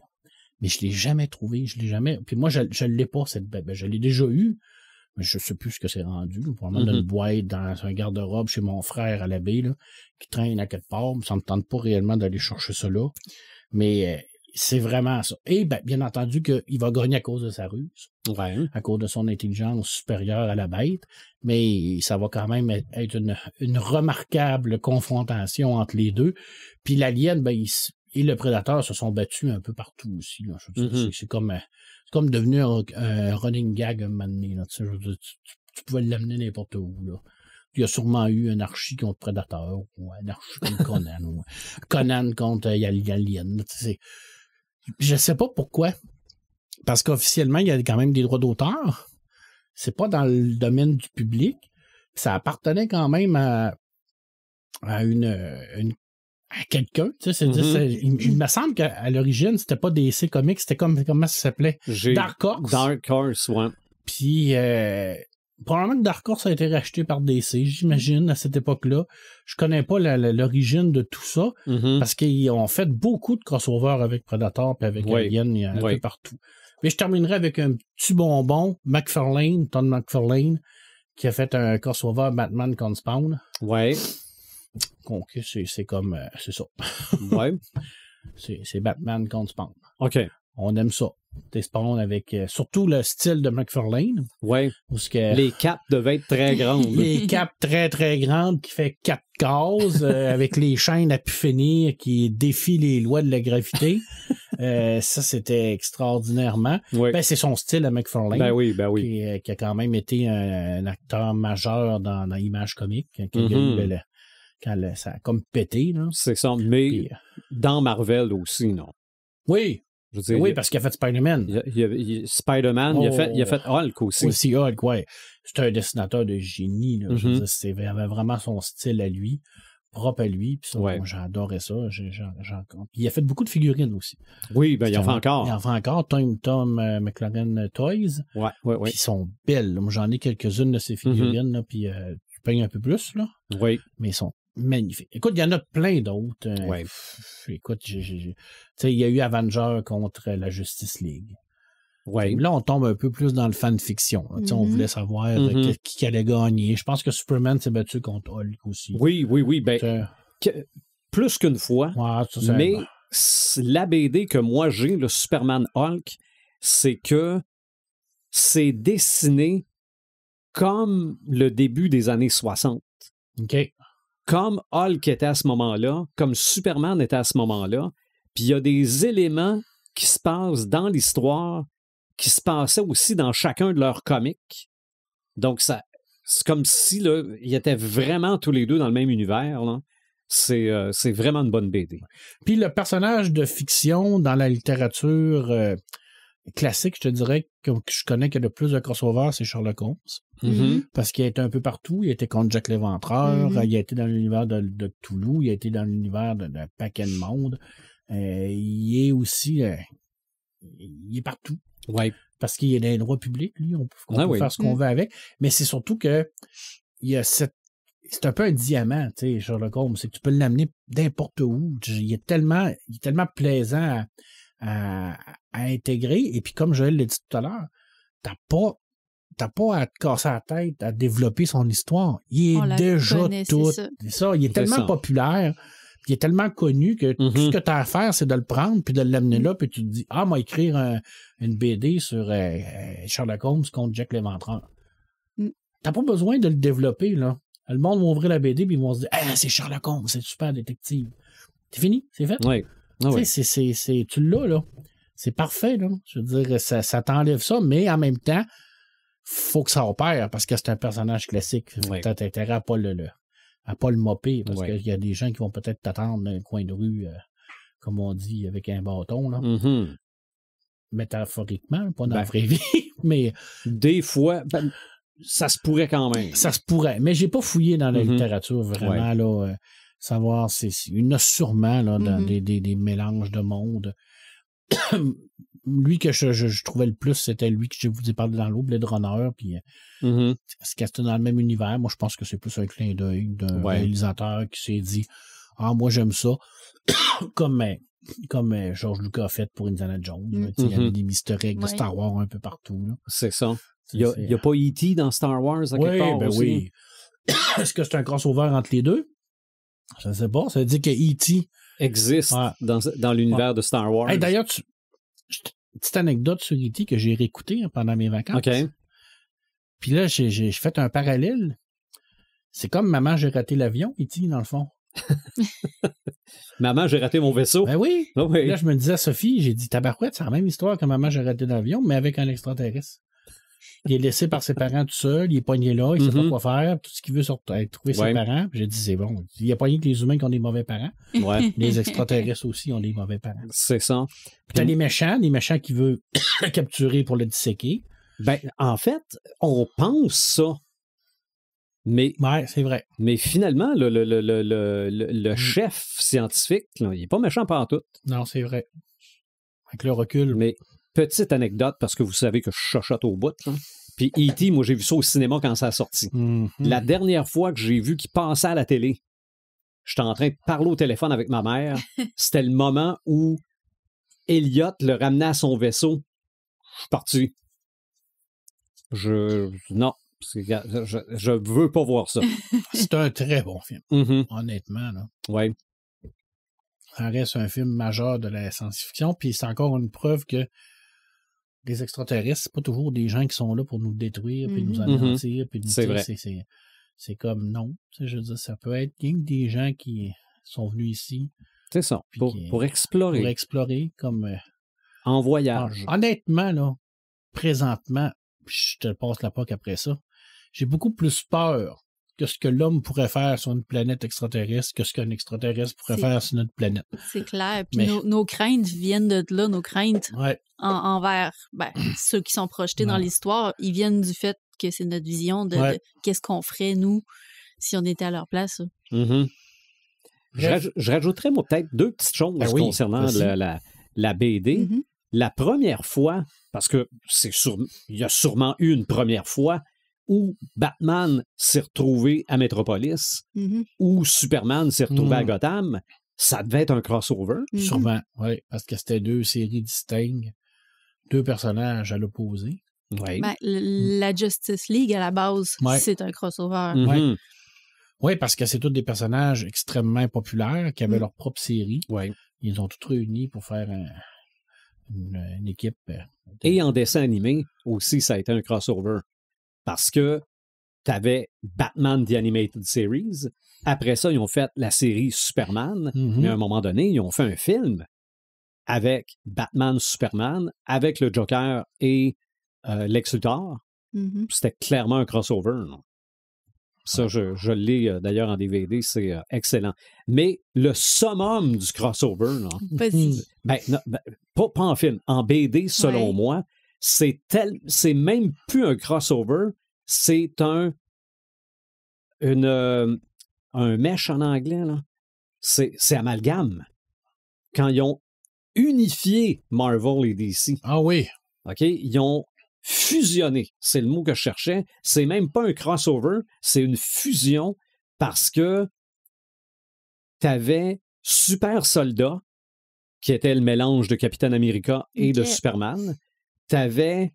Mais je l'ai jamais trouvé, puis moi, je l'ai pas, je l'ai déjà eu, mais je sais plus ce que c'est rendu, probablement d'une boîte dans un garde-robe chez mon frère à l'abbé, là, qui traîne à quelque part, ça me tente pas réellement d'aller chercher ça là, mais c'est vraiment ça. Et bien entendu qu'il va gagner à cause de sa ruse, à cause de son intelligence supérieure à la bête, mais ça va quand même être une remarquable confrontation entre les deux. Puis l'alien, et le prédateur se sont battus un peu partout aussi. Là. C'est comme devenu un running gag un moment donné. Là. Tu pouvais l'amener n'importe où. Là. Il y a sûrement eu un archi contre Predator, ou un archi contre Conan, ou Conan contre Alien. Je sais pas pourquoi. Parce qu'officiellement, il y a quand même des droits d'auteur. c'est pas dans le domaine du public. Ça appartenait quand même à quelqu'un. Tu sais, il me semble qu'à l'origine, c'était pas DC Comics, c'était comment ça s'appelait? Dark Horse. Dark Horse, ouais. Puis, probablement que Dark Horse a été racheté par DC, j'imagine, à cette époque-là. Je connais pas l'origine de tout ça, parce qu'ils ont fait beaucoup de crossovers avec Predator et avec Alien, un peu partout. Mais je terminerai avec un petit bonbon, Todd McFarlane, qui a fait un crossover Batman contre Spawn. Ouais. Donc, c'est comme... c'est ça. Ouais. c'est Batman contre Spawn. OK. On aime ça. Des Spawn avec surtout le style de McFarlane. Oui. Les capes devaient être très grandes. Les capes très, très grandes qui fait 4 cases avec les chaînes à pu finir qui défient les lois de la gravité. Ça, c'était extraordinairement. Oui. Ben, c'est son style à McFarlane. Ben oui. Qui a quand même été un acteur majeur dans Image Comics. Quand ça a comme pété. Là. C'est ça. Mais puis, dans Marvel aussi, non? Oui. Je veux dire, oui, parce qu'il a fait Spider-Man. Spider-Man, il a fait Hulk aussi. Aussi Hulk, oui. C'est un dessinateur de génie. Là. Je veux dire, il avait vraiment son style à lui, propre à lui. Puis ça, moi, j'adorais ça. Puis il a fait beaucoup de figurines aussi. Oui, ben il en fait encore. Il en fait encore. Tom McLaren Toys. Oui. Puis ils sont belles. Moi, j'en ai quelques-unes de ces figurines. Là, puis tu payes un peu plus. Là. Oui. Mais ils sont magnifique. Écoute, il y en a plein d'autres. Écoute, il y a eu Avengers contre la Justice League. Ouais. Là, on tombe un peu plus dans le fanfiction. On voulait savoir qui allait gagner. Je pense que Superman s'est battu contre Hulk aussi. Oui. Ben, plus qu'une fois. Mais la BD que moi j'ai, le Superman Hulk, c'est que c'est dessiné comme le début des années 60. OK. Comme Hulk était à ce moment-là, comme Superman était à ce moment-là, puis il y a des éléments qui se passent dans l'histoire qui se passaient aussi dans chacun de leurs comics. Donc, c'est comme si là, ils étaient vraiment tous les deux dans le même univers. Là. C'est vraiment une bonne BD. Puis le personnage de fiction dans la littérature classique, je te dirais, que je connais qu'il y a le plus de crossovers, c'est Sherlock Holmes. Parce qu'il a été un peu partout. Il a été contre Jack l'Éventreur, il a été dans l'univers de Cthulhu, il a été dans l'univers d'un paquet de monde. Il est aussi... il est partout. Ouais. Parce qu'il est dans les droits publics, lui. On peut faire ce qu'on veut avec. Mais c'est surtout que il y a c'est un peu un diamant, tu sais, Sherlock Holmes. C'est que tu peux l'amener n'importe où. Il est tellement plaisant à intégrer. Et puis, comme Joël l'a dit tout à l'heure, t'as pas à te casser la tête à développer son histoire. Il est déjà tout. C'est ça. Il est tellement populaire, il est tellement connu que tout ce que tu as à faire, c'est de le prendre puis de l'amener là, puis tu te dis, moi, écrire une BD sur Sherlock Holmes contre Jack l'Éventreur. T'as pas besoin de le développer, là. Le monde va ouvrir la BD puis ils vont se dire, c'est Sherlock Holmes, c'est super détective. C'est fini, c'est fait. Oui. Tu l'as, là. C'est parfait, là. Je veux dire, ça t'enlève ça, mais en même temps, faut que ça opère parce que c'est un personnage classique. T'as intérêt à pas le mopper parce qu'il y a des gens qui vont peut-être t'attendre dans un coin de rue, comme on dit, avec un bâton, là. Métaphoriquement, pas dans la vraie vie, mais... Des fois, ça se pourrait quand même. Ça se pourrait, mais j'ai pas fouillé dans la littérature, vraiment, là, savoir, il y en a sûrement, là, dans des mélanges de mondes. Lui que je trouvais le plus, c'était lui que je vous ai parlé dans l'eau, Blade Runner, puis c'était dans le même univers. Moi, je pense que c'est plus un clin d'œil d'un réalisateur qui s'est dit moi, j'aime ça. comme George Lucas a fait pour Indiana Jones. Il y avait des easter eggs de Star Wars un peu partout. Là. C'est ça. Il n'y a pas E.T. dans Star Wars à quelque part aussi? Oui. Est-ce que c'est un crossover entre les deux? Je ne sais pas. Ça veut dire que E.T. existe dans l'univers de Star Wars. Hey, d'ailleurs, petite anecdote sur E.T. que j'ai réécouté pendant mes vacances. OK. Puis là, j'ai fait un parallèle. C'est comme Maman, j'ai raté l'avion, E.T., dans le fond. Maman, j'ai raté mon vaisseau. Ben oui. Oh oui. Là, je me disais à Sophie, j'ai dit, tabarouette, c'est la même histoire que Maman, j'ai raté l'avion, mais avec un extraterrestre. Il est laissé par ses parents tout seul, il est pogné là, il sait pas quoi faire, tout ce qu'il veut, c'est trouver ses parents. Puis j'ai dit, c'est bon. Il n'y a pas rien que les humains qui ont des mauvais parents. Ouais. Les extraterrestres aussi ont des mauvais parents. C'est ça. Puis t'as les méchants qui veulent capturer pour le disséquer. Ben, en fait, on pense ça. Mais, Ouais, c'est vrai. mais finalement, le chef scientifique, là, il n'est pas méchant pantoute. Non, c'est vrai. Avec le recul. Mais petite anecdote, parce que vous savez que je chochote au bout. Là. Puis E.T., moi, j'ai vu ça au cinéma quand ça a sorti. Mhm. La dernière fois que j'ai vu qu'il passait à la télé, j'étais en train de parler au téléphone avec ma mère. C'était le moment où Elliot le ramenait à son vaisseau. Je suis parti. Non. Je veux pas voir ça. C'est un très bon film, Mm-hmm. honnêtement. Là. Ouais. Ça reste un film majeur de la science-fiction, puis c'est encore une preuve que les extraterrestres, c'est pas toujours des gens qui sont là pour nous détruire, puis nous anéantir, puis nous C'est vrai. c'est comme non. Je veux dire, ça peut être rien que des gens qui sont venus ici C'est ça. Puis Pour explorer. pour explorer comme En voyage. honnêtement, là, présentement, puis je te passe la POC après ça, j'ai beaucoup plus peur que ce que l'homme pourrait faire sur une planète extraterrestre que ce qu'un extraterrestre pourrait faire sur notre planète. C'est clair. Puis Mais- nos craintes viennent de là, nos craintes Ouais. envers ceux qui sont projetés dans Ouais. l'histoire, ils viennent du fait que c'est notre vision de qu'est-ce qu'on ferait, nous, si on était à leur place. Mm-hmm. Bref. Je rajouterais, moi, peut-être deux petites choses Ben oui, concernant vas-y. la BD. Mhm. La première fois, parce que il y a sûrement eu une première fois où Batman s'est retrouvé à Metropolis, Mhm. où Superman s'est retrouvé à Mm. Gotham, ça devait être un crossover. Mhm. Sûrement, oui, parce que c'était deux séries distinctes, deux personnages à l'opposé. Oui. Ben, la Justice League, à la base, Ouais. c'est un crossover. Mhm. Oui, parce que c'est tous des personnages extrêmement populaires qui avaient Mm. leur propre série. Ouais. Ils ont tous réunis pour faire une équipe. Et en dessin animé aussi, ça a été un crossover. Parce que tu avais Batman The Animated Series. Après ça, ils ont fait la série Superman. Mhm. Mais à un moment donné, ils ont fait un film avec Batman, Superman, avec le Joker et Lex Luthor. Mhm. C'était clairement un crossover. Non? Ça, je l'ai d'ailleurs en DVD, c'est excellent. Mais le summum du crossover, là, Vas-y. pas en film, en BD, selon Ouais. moi, c'est même plus un crossover, c'est un mesh en anglais, là. C'est amalgame. Quand ils ont unifié Marvel et DC, Ah oui, OK, ils ont fusionné. C'est le mot que je cherchais. C'est même pas un crossover, c'est une fusion parce que tu avais Super Soldat, qui était le mélange de Captain America et de Ok. Superman. Tu avais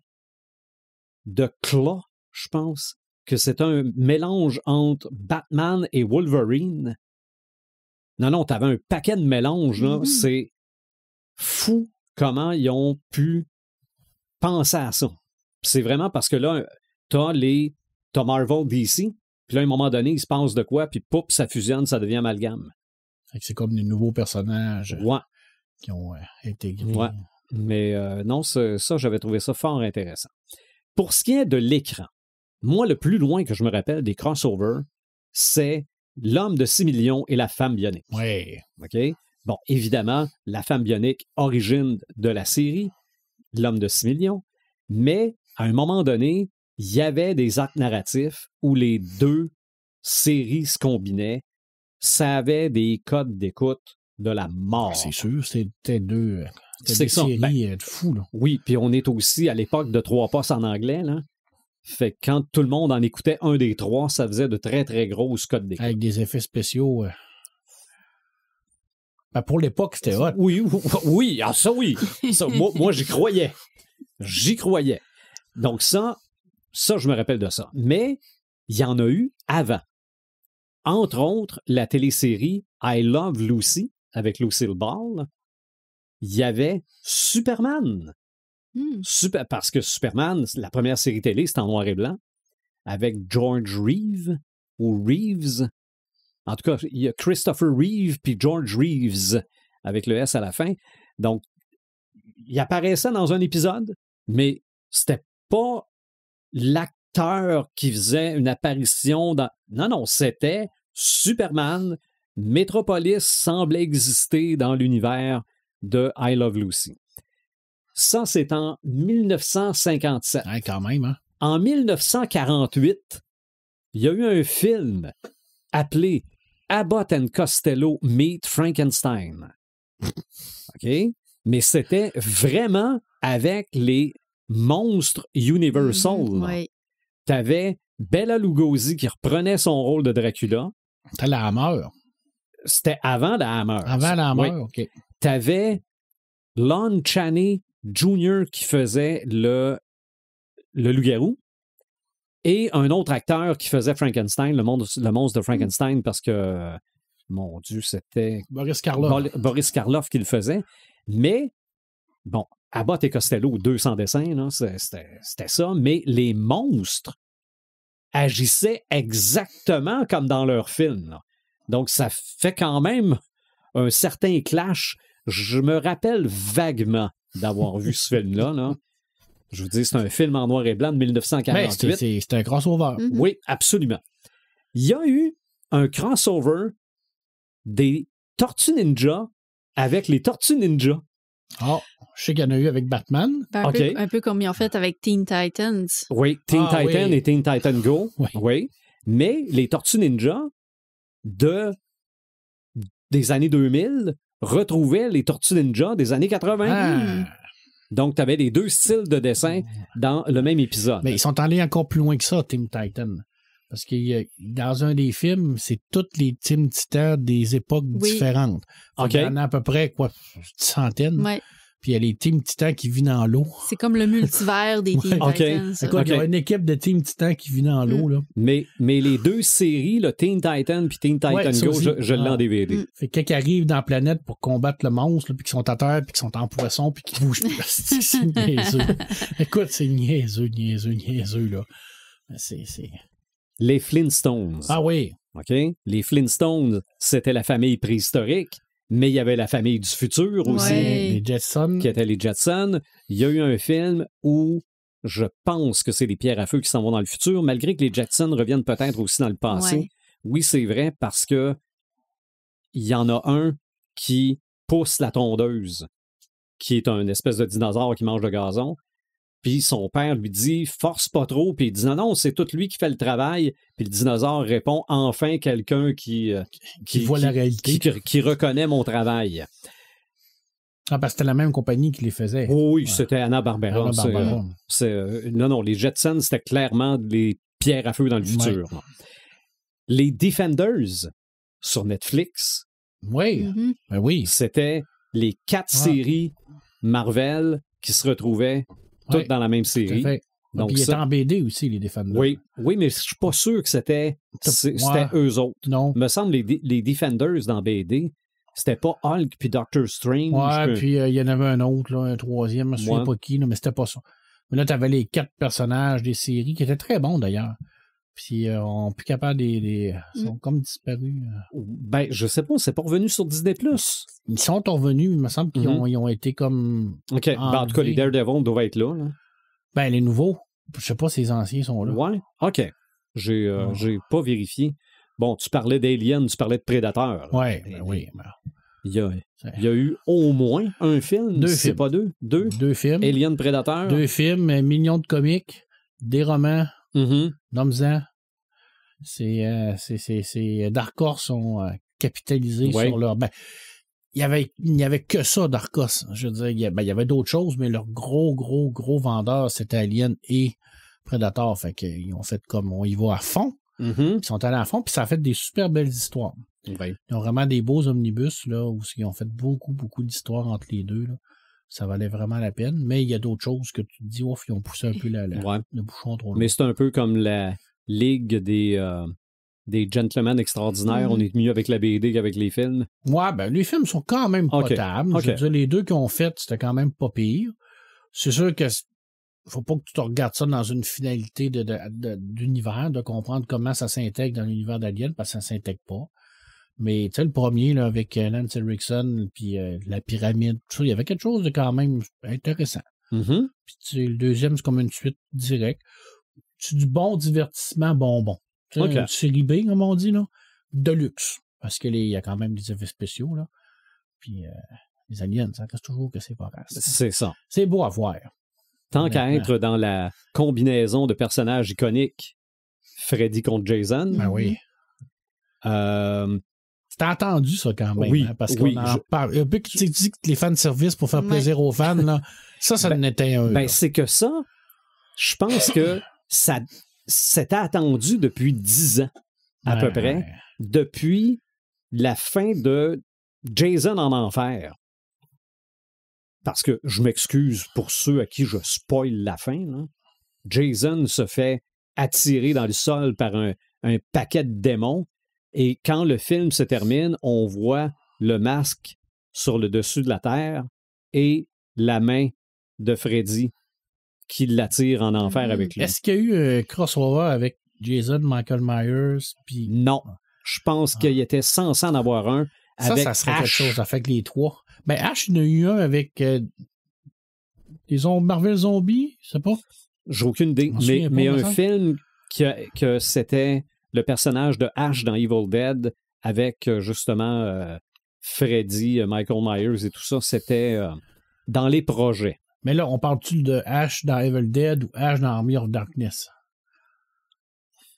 The Claw, je pense, que c'est un mélange entre Batman et Wolverine. Non, tu avais un paquet de mélanges, là. Mhm. C'est fou comment ils ont pu penser à ça. C'est vraiment parce que là, t'as Marvel DC, puis là, à un moment donné, il se passe de quoi, puis poup, ça fusionne, ça devient amalgame. Fait que c'est comme des nouveaux personnages Ouais, qui ont intégré. ouais. Mais non, ça, j'avais trouvé ça fort intéressant. Pour ce qui est de l'écran, moi, le plus loin que je me rappelle des crossovers, c'est L'homme de 6 millions et la femme bionique. Oui. OK? Bon, évidemment, la femme bionique, origine de la série, L'homme de 6 millions, mais à un moment donné, il y avait des arcs narratifs où les deux séries se combinaient. Ça avait des codes d'écoute de la mort. C'est sûr, c'était deux C'est ça. séries de fous. Là. Oui, puis on est aussi à l'époque de 3 postes en anglais, là. Fait que quand tout le monde en écoutait un des 3, ça faisait de très, très grosses codes d'écoute. Avec des effets spéciaux. Ben, pour l'époque, c'était hot. Oui, ça oui. Ça, moi, j'y croyais. J'y croyais. Donc ça, je me rappelle de ça. Mais il y en a eu avant. Entre autres, la télésérie I Love Lucy avec Lucille Ball. Il y avait Superman. Parce que Superman, la première série télé, c'était en noir et blanc, avec George Reeves, ou Reeves. En tout cas, il y a Christopher Reeve puis George Reeves, avec le S à la fin. Donc, il apparaissait dans un épisode, mais c'était pas l'acteur qui faisait une apparition dans... Non, c'était Superman. Metropolis semblait exister dans l'univers de I Love Lucy. Ça, c'est en 1957. Ouais, quand même, hein? En 1948, il y a eu un film appelé Abbott and Costello Meet Frankenstein. OK? Mais c'était vraiment avec les monstres Universal. Oui. T'avais Bela Lugosi qui reprenait son rôle de Dracula. C'était la Hammer. C'était avant la Hammer. Avant la Hammer, Oui. OK. T'avais Lon Chaney Jr. qui faisait le loup-garou et un autre acteur qui faisait Frankenstein, le monstre de Frankenstein, parce que, mon Dieu, c'était Boris Karloff. Boris Karloff qui le faisait. Mais, bon, Abbott et Costello, 200 dessins, là, c'était ça, mais les monstres agissaient exactement comme dans leur film. Là. Donc, ça fait quand même un certain clash. Je me rappelle vaguement d'avoir vu ce film-là. Là. Je vous dis, c'est un film en noir et blanc de 1948. Ben, c'est un crossover. Mm-hmm. Oui, absolument. Il y a eu un crossover des Tortues Ninja avec les Tortues Ninja. Ah, je sais qu'il y en a eu avec Batman. Ben, un peu comme ils ont fait avec Teen Titans. Oui, Teen Titan oui. et Teen Titan Go. Oui. Mais les Tortues Ninja des années 2000 retrouvaient les Tortues Ninja des années 80. Ah. Donc, tu avais les deux styles de dessin dans le même épisode. Mais ils sont allés encore plus loin que ça, Teen Titan. Parce que dans un des films, c'est toutes les Teen Titans des époques différentes. OK. Il y en a à peu près, une centaine. Ouais. Puis il y a les Team Titans qui vivent dans l'eau. C'est comme le multivers des Teen Titans. Ça. Écoute, il y a une équipe de Team Titans qui vit dans l'eau. Là. Mais les deux séries, le Teen Titan puis Teen Titan Go, je l'ai en DVD. Fait que quand ils arrivent dans la planète pour combattre le monstre, puis qu'ils sont à terre, puis qu'ils sont en poisson, puis qu'ils bougent plus, c'est niaiseux. Écoute, c'est niaiseux, là. C'est... Les Flintstones. Ah oui. OK? Les Flintstones, c'était la famille préhistorique, mais il y avait la famille du futur aussi. Les Jetsons. Qui étaient les Jetsons. Il y a eu un film où je pense que c'est les pierres à feu qui s'en vont dans le futur, malgré que les Jetsons reviennent peut-être aussi dans le passé. Ouais. Oui, c'est vrai, parce que il y en a un qui pousse la tondeuse, qui est un espèce de dinosaure qui mange le gazon. Puis son père lui dit « Force pas trop », puis il dit « Non, c'est tout lui qui fait le travail ». Puis le dinosaure répond « Enfin, quelqu'un qui voit la réalité. Qui reconnaît mon travail ». Ah, parce que c'était la même compagnie qui les faisait. Oui, c'était Hanna-Barbera. Non, les Jetsons, c'était clairement les pierres à feu dans le futur. Ouais. Les Defenders, sur Netflix, ben oui. C'était les 4 séries Marvel qui se retrouvaient toutes dans la même série. Donc, puis il était en BD aussi, les Defenders. Oui, mais je suis pas sûr que c'était eux autres. Non. Il me semble les Defenders dans BD, c'était pas Hulk puis Doctor Strange. Ouais, puis il y en avait un autre, là, un troisième, je me souviens pas qui, là, mais c'était pas ça. Mais là, tu avais les 4 personnages des séries qui étaient très bons d'ailleurs. Puis on n'est plus capable ils sont comme disparus. Ben, je sais pas, c'est pas revenu sur Disney+. Ils sont revenus, il me semble qu'ils ont été comme... OK, en tout cas, les Daredevil doivent être là. Ben, les nouveaux, je sais pas si les anciens sont là. Ouais, OK. J'ai pas vérifié. Bon, tu parlais d'Alien, tu parlais de Prédateur. Ouais, oui. Il y a eu au moins un film. 2 c'est films. Pas 2? 2 films. Alien, Prédateur. 2 films, millions de comics, des romans. Nomme-en. C'est Dark Horse ont capitalisé sur leur... Ben, il n'y avait que ça, Dark Horse. Je veux dire, il y avait d'autres choses, mais leur gros vendeur, c'était Alien et Predator. Fait qu'ils ont fait comme on y va à fond. Ils sont allés à fond, puis ça a fait des super belles histoires. Ouais. Ils ont vraiment des beaux omnibus, là, où ils ont fait beaucoup d'histoires entre les deux, là. Ça valait vraiment la peine, mais il y a d'autres choses que tu te dis, ouf, ils ont poussé un peu le bouchon trop loin. Mais c'est un peu comme la ligue des gentlemen extraordinaires. On est mieux avec la BD qu'avec les films. Ouais, ben les films sont quand même potables. Je veux dire, les 2 qu'ils ont fait, c'était quand même pas pire. C'est sûr que faut pas que tu te regardes ça dans une finalité d'univers, de comprendre comment ça s'intègre dans l'univers d'Alien, parce que ça s'intègre pas. Mais tu sais, le premier, là, avec Lance Henriksen, puis la pyramide, tout ça, il y avait quelque chose de quand même intéressant. Puis le deuxième, c'est comme une suite directe. C'est du bon divertissement bonbon. Une série B, comme on dit, là, de luxe. Parce qu'il y a quand même des effets spéciaux, là. Puis les aliens, ça reste toujours que c'est vorace. C'est ça. C'est beau à voir. Tant qu'à être dans la combinaison de personnages iconiques, Freddy contre Jason. Ben oui. C'était attendu, ça, quand même. Oui, hein, parce qu'on en parle. Un peu que tu dis que les fans service pour faire plaisir aux fans, là, ça en était un. Ben, c'est que ça, je pense que ça c'était attendu depuis 10 ans, à peu près, depuis la fin de Jason en enfer. Parce que je m'excuse pour ceux à qui je spoil la fin. Là. Jason se fait attirer dans le sol par un paquet de démons. Et quand le film se termine, on voit le masque sur le dessus de la terre et la main de Freddy qui l'attire en enfer avec lui. Est-ce qu'il y a eu un crossover avec Jason, Michael Myers? Puis... Non. Je pense qu'il était censé en avoir un avec ça serait Ash. quelque chose, avec les trois. Ben, Ash, il y en a eu un avec les Marvel Zombies, je sais pas. J'ai aucune idée. Mais un film que c'était le personnage de Ash dans Evil Dead avec justement Freddy, Michael Myers et tout ça, c'était dans les projets. Mais là, on parle-tu de Ash dans Evil Dead ou Ash dans Army of Darkness?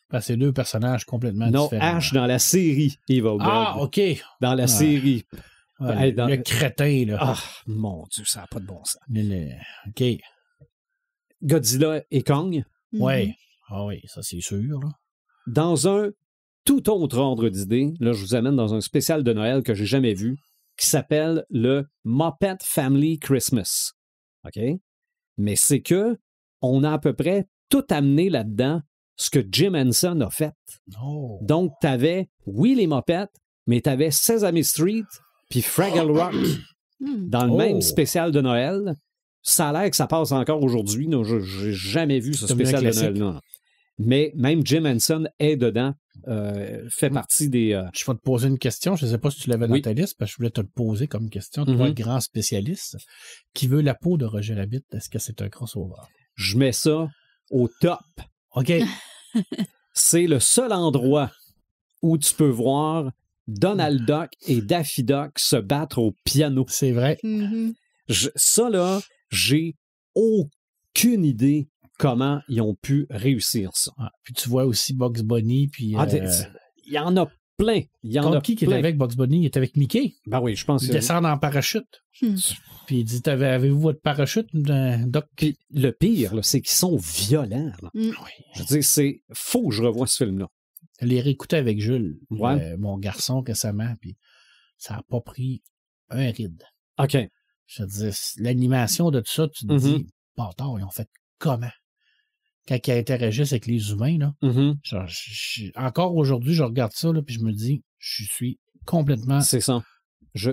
Parce que c'est deux personnages complètement différents. Non, Ash dans la série Evil Dead. Ah, OK. Dans la série. Ouais, le crétin, là. Ah, mon Dieu, ça n'a pas de bon sens. OK. Godzilla et Kong. Oui. Ah oui, ça c'est sûr. Là. Dans un tout autre ordre d'idée, là, je vous amène dans un spécial de Noël que j'ai jamais vu, qui s'appelle le Muppet Family Christmas. OK? Mais c'est que on a à peu près tout amené là-dedans ce que Jim Henson a fait. Oh. Donc, t'avais, oui, les Muppets, mais t'avais Sesame Street puis Fraggle Rock dans le même spécial de Noël. Ça a l'air que ça passe encore aujourd'hui. Je n'ai jamais vu ce spécial de Noël. Non. Mais même Jim Henson est dedans, fait partie des... Je vais te poser une question. Je ne sais pas si tu l'avais dans ta liste, parce que je voulais te le poser comme question. Toi, grand spécialiste, qui veut la peau de Roger Rabbit, est-ce que c'est un crossover? Je mets ça au top. OK. C'est le seul endroit où tu peux voir Donald Duck et Daffy Duck se battre au piano. C'est vrai. Ça, là, j'ai aucune idée comment ils ont pu réussir ça. Ah, puis tu vois aussi Bugs Bunny. Puis, il y en a plein. Qui est avec Bugs Bunny? Il est avec Mickey. Ben oui, je pense il descend en parachute. Puis il dit, avez-vous votre parachute, Doc? Puis le pire, là, c'est qu'ils sont violents. Oui. Je veux dire, faut que je revoie ce film-là. Je l'ai réécouté avec Jules, mon garçon, récemment, puis ça n'a pas pris un ride. OK. Je veux dire, l'animation de tout ça, tu te dis, bâtard, ils ont fait comment? Quand ils interagissent avec les humains, là, encore aujourd'hui, je regarde ça, là, puis je me dis, je suis complètement... C'est ça. Je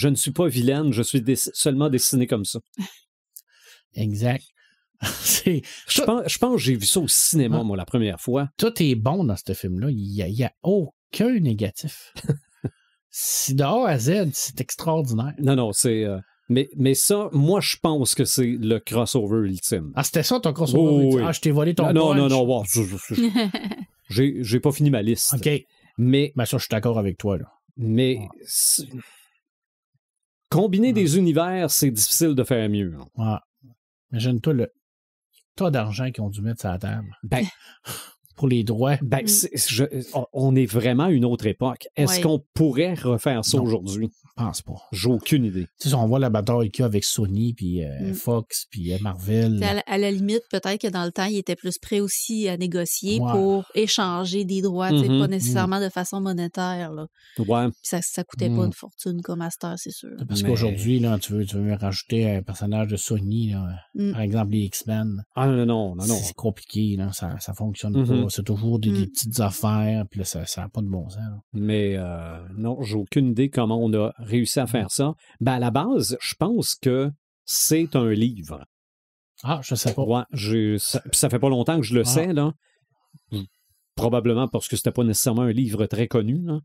ne suis pas vilaine, je suis seulement dessiné comme ça. Exact. Je pense que j'ai vu ça au cinéma, moi, la première fois. Tout est bon dans ce film-là. Il n'y a aucun négatif. Si de A à Z, c'est extraordinaire. Non, c'est... Mais ça, moi, je pense que c'est le crossover ultime. Ah, c'était ça ton crossover? Oui. Ah, je t'ai volé ton punch. Non. J'ai pas fini ma liste. OK. Mais ça, je suis d'accord avec toi, là. Mais combiner des univers, c'est difficile de faire mieux. Ouais. Imagine-toi le tas d'argent qu'ils ont dû mettre sur la table. Ben, pour les droits. Ben, on est vraiment à une autre époque. Est-ce qu'on pourrait refaire ça aujourd'hui? Je pense pas. J'ai aucune idée. Tu sais, on voit la bataille qu'il y a avec Sony, puis Fox, puis Marvel. À la limite, peut-être que dans le temps, il était plus prêt aussi à négocier pour échanger des droits, pas nécessairement de façon monétaire. Là. Ouais. Puis ça coûtait pas une fortune comme Master, c'est sûr. Parce qu'aujourd'hui, là, tu veux rajouter un personnage de Sony, là, par exemple les X-Men. Ah non. C'est compliqué, là, ça fonctionne pas. C'est toujours des petites affaires, puis là, ça n'a pas de bon sens. Là. Mais non, j'ai aucune idée comment on a réussi à faire ça. Ben, à la base, je pense que c'est un livre. Ah, je sais pas. Ouais, ça fait pas longtemps que je le sais, là. Probablement parce que c'était pas nécessairement un livre très connu, là.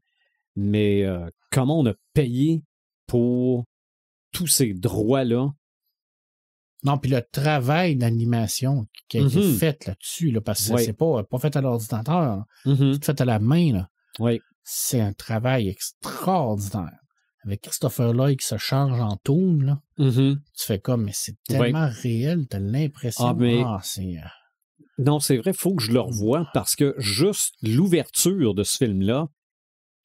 Mais comment on a payé pour tous ces droits-là? Non, puis le travail d'animation qui a été fait là-dessus, là, parce que c'est pas fait à l'ordinateur, c'est fait à la main. Là. Oui. C'est un travail extraordinaire. avec Christopher Lloyd qui se change en toon, là. Mm-hmm. Tu fais comme, mais c'est tellement réel, t'as l'impression. C'est... Non, c'est vrai, il faut que je le revoie parce que juste l'ouverture de ce film-là,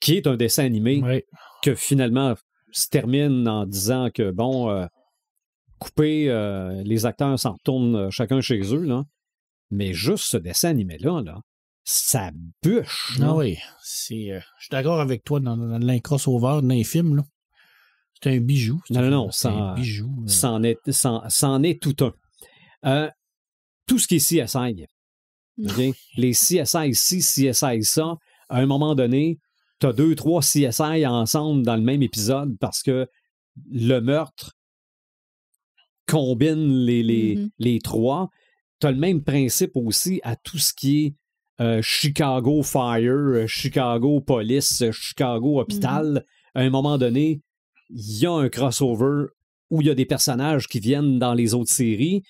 qui est un dessin animé, que finalement se termine en disant que, bon, couper, les acteurs s'en retournent chacun chez eux, là. Mais juste ce dessin animé-là, là, ça bûche. Ah oui, c'est, je suis d'accord avec toi dans l'in-crossover, dans les films, là. C'est un bijou. C'est un bijou. C'en est tout un. Tout ce qui est CSI. Okay? Les CSI ici, CSI ça, à un moment donné, tu as 2-3 CSI ensemble dans le même épisode parce que le meurtre combine les trois. Tu as le même principe aussi à tout ce qui est Chicago Fire, Chicago Police, Chicago Hôpital. À un moment donné, il y a un crossover où il y a des personnages qui viennent dans les autres séries.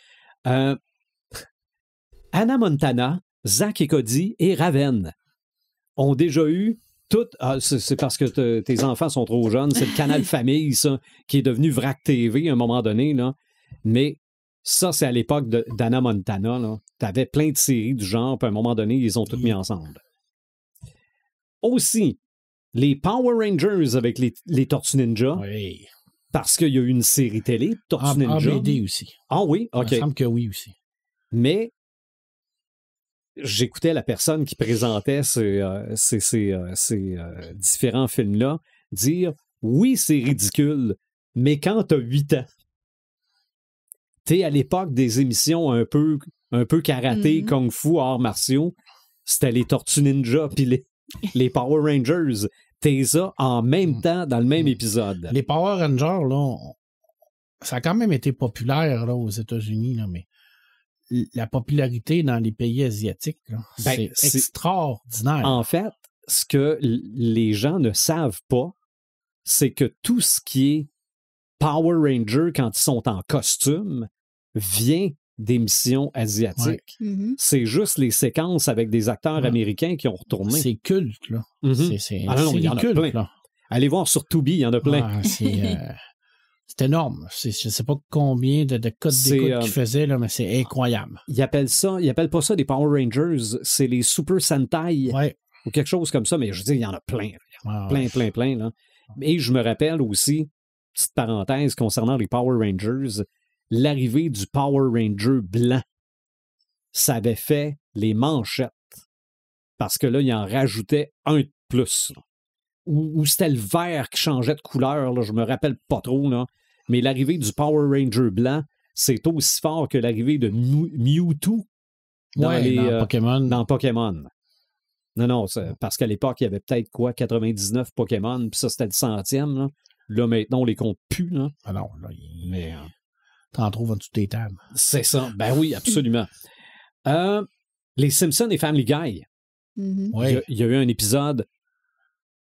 Hannah Montana, Zack et Cody et Raven ont déjà eu toutes... c'est parce que tes enfants sont trop jeunes. C'est le canal Famille, ça, qui est devenu Vrac TV à un moment donné, là. Mais ça, c'est à l'époque d'Hannah Montana, là. T'avais plein de séries du genre, puis à un moment donné, ils ont toutes mis ensemble. Aussi, les Power Rangers avec les Tortues Ninja. Oui. Parce qu'il y a eu une série télé, Tortues Ninja. En BD aussi. Ah oui? OK. Il me semble que oui aussi. Mais j'écoutais la personne qui présentait ces différents films-là dire « Oui, c'est ridicule, mais quand t'as 8 ans, t'es à l'époque des émissions un peu karaté, kung-fu, arts martiaux, c'était les Tortues Ninja puis les Power Rangers. T'es ça en même temps dans le même épisode. » Les Power Rangers, là, ça a quand même été populaire là, aux États-Unis, là, mais la popularité dans les pays asiatiques, là, c'est extraordinaire. En fait, ce que les gens ne savent pas, c'est que tout ce qui est Power Ranger quand ils sont en costume vient d'émissions asiatiques. Ouais. C'est juste les séquences avec des acteurs américains qui ont retourné. C'est culte, là. C'est il y en a culte, plein. là. Allez voir sur Tubi, il y en a plein. C'est énorme. Je ne sais pas combien de codes d'écoute qu'ils faisaient, là, mais c'est incroyable. Ils appellent pas ça des Power Rangers, c'est les Super Sentai ou quelque chose comme ça, mais je veux dire, il y en a plein. Plein. Là. Et je me rappelle aussi, petite parenthèse concernant les Power Rangers, l'arrivée du Power Ranger blanc, ça avait fait les manchettes. Parce que là, il en rajoutait un de plus. Là. Ou c'était le vert qui changeait de couleur, là, je me rappelle pas trop, là. Mais l'arrivée du Power Ranger blanc, c'est aussi fort que l'arrivée de Mewtwo dans Pokémon. Non, parce qu'à l'époque, il y avait peut-être 99 Pokémon, puis ça, c'était le 100e. Là, maintenant, on les compte plus. Là. Ah non, là, t'en trouves en dessous des tables. C'est ça. Ben oui, absolument. Les Simpsons et Family Guy. Il y a eu un épisode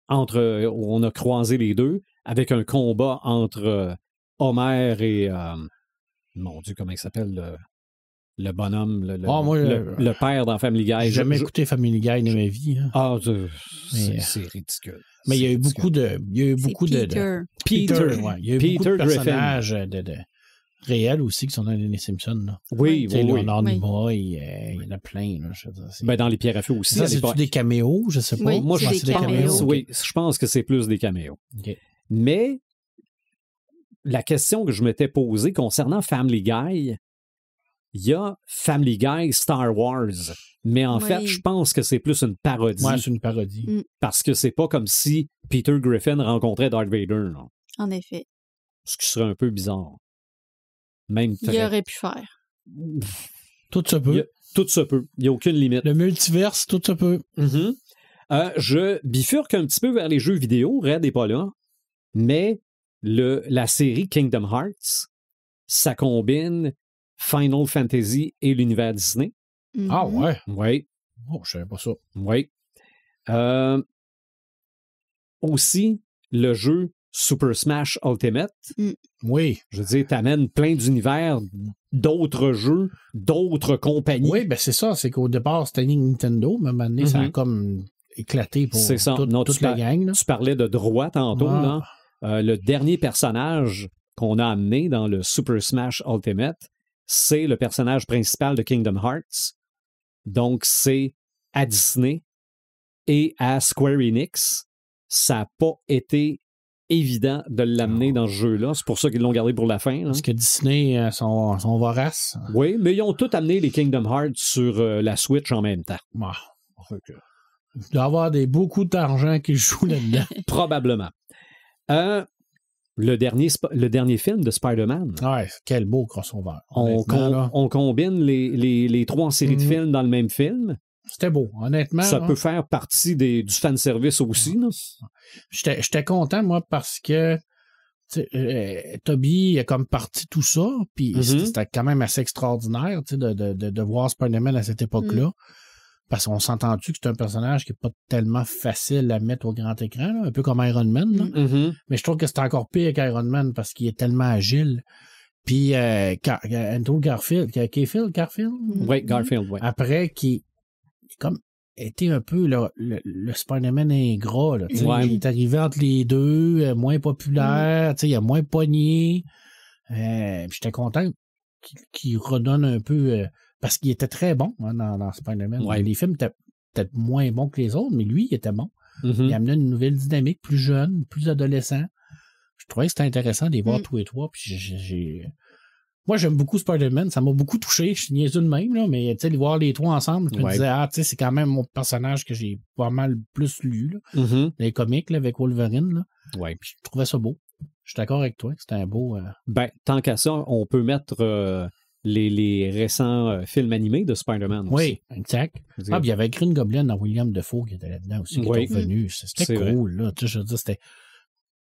où on a croisé les deux avec un combat entre Homer et mon Dieu, comment il s'appelle le bonhomme, le père dans Family Guy. J'ai jamais écouté Family Guy de ma vie. Hein. C'est ridicule. Mais il y a eu beaucoup de Peter. Il y a eu beaucoup de personnages réels aussi qui sont dans les Simpsons. Là. Oui. Leonard Nimoy, il y en a plein. Là, dans les Pierres à feu aussi. Ça, c'est-tu des caméos? Je sais pas. Oui, moi, je pense que c'est des caméos. Oui, je pense que c'est plus des caméos. Okay. Mais la question que je m'étais posée concernant Family Guy, il y a Family Guy Star Wars. Mais en fait, je pense que c'est plus une parodie. Oui, c'est une parodie. Parce que c'est pas comme si Peter Griffin rencontrait Darth Vader. Là. En effet. Ce qui serait un peu bizarre. Même il aurait pu faire. Tout se peut. Tout se peut. Il n'y a aucune limite. Le multiverse, tout se peut. Je bifurque un petit peu vers les jeux vidéo. Red n'est pas là. Mais la série Kingdom Hearts, ça combine Final Fantasy et l'univers Disney. Ah ouais? Oui. Oh, je savais pas ça. Oui. Aussi, le jeu Super Smash Ultimate. Oui. Je veux dire, t'amènes plein d'univers, d'autres jeux, d'autres compagnies. Oui, ben c'est ça. C'est qu'au départ, c'était Nintendo, mais à un moment donné, ça a comme éclaté pour toute la gang. Là. Tu parlais de droit tantôt, là. le dernier personnage qu'on a amené dans le Super Smash Ultimate, c'est le personnage principal de Kingdom Hearts. Donc, c'est à Disney et à Square Enix. Ça n'a pas été évident de l'amener dans ce jeu-là. C'est pour ça qu'ils l'ont gardé pour la fin. Là. Parce que Disney sont voraces. Oui, mais ils ont tous amené les Kingdom Hearts sur la Switch en même temps. Bon. Il doit y avoir beaucoup d'argent qui joue là-dedans. Probablement. Le dernier film de Spider-Man. Ouais, quel beau crossover. On combine les trois en série de films dans le même film. C'était beau, honnêtement. Ça peut faire partie du fanservice aussi. Là. J'étais content, moi, parce que Toby a comme parti tout ça, puis c'était quand même assez extraordinaire de voir Spider-Man à cette époque-là. Parce qu'on s'entend-tu que c'est un personnage qui n'est pas tellement facile à mettre au grand écran, là, un peu comme Iron Man. Là. Mais je trouve que c'est encore pire qu'Iron Man parce qu'il est tellement agile. Puis Andrew Garfield. Oui, Garfield, oui. Après, qui comme était un peu le Spider-Man ingrat. Là, il est arrivé entre les deux, moins populaire, il a moins pogné. J'étais content qu'il redonne un peu... parce qu'il était très bon dans Spider-Man. Ouais. Les films étaient peut-être moins bons que les autres, mais lui, il était bon. Il amenait une nouvelle dynamique, plus jeune, plus adolescent. Je trouvais que c'était intéressant de les voir tous les trois. Puis moi, j'aime beaucoup Spider-Man. Ça m'a beaucoup touché. Je suis niaiseux de même, là, mais les voir les trois ensemble, je me disais, c'est quand même mon personnage que j'ai pas mal plus lu, là, dans les comics là, avec Wolverine. Là. Ouais. Puis je trouvais ça beau. Je suis d'accord avec toi. C'était un beau... tant qu'à ça, on peut mettre... les récents films animés de Spider-Man aussi. Oui, exact. Puis il y avait Green Goblin dans William Dafoe qui était là-dedans aussi, qui était revenu. C'était cool, là. Je veux dire, c'était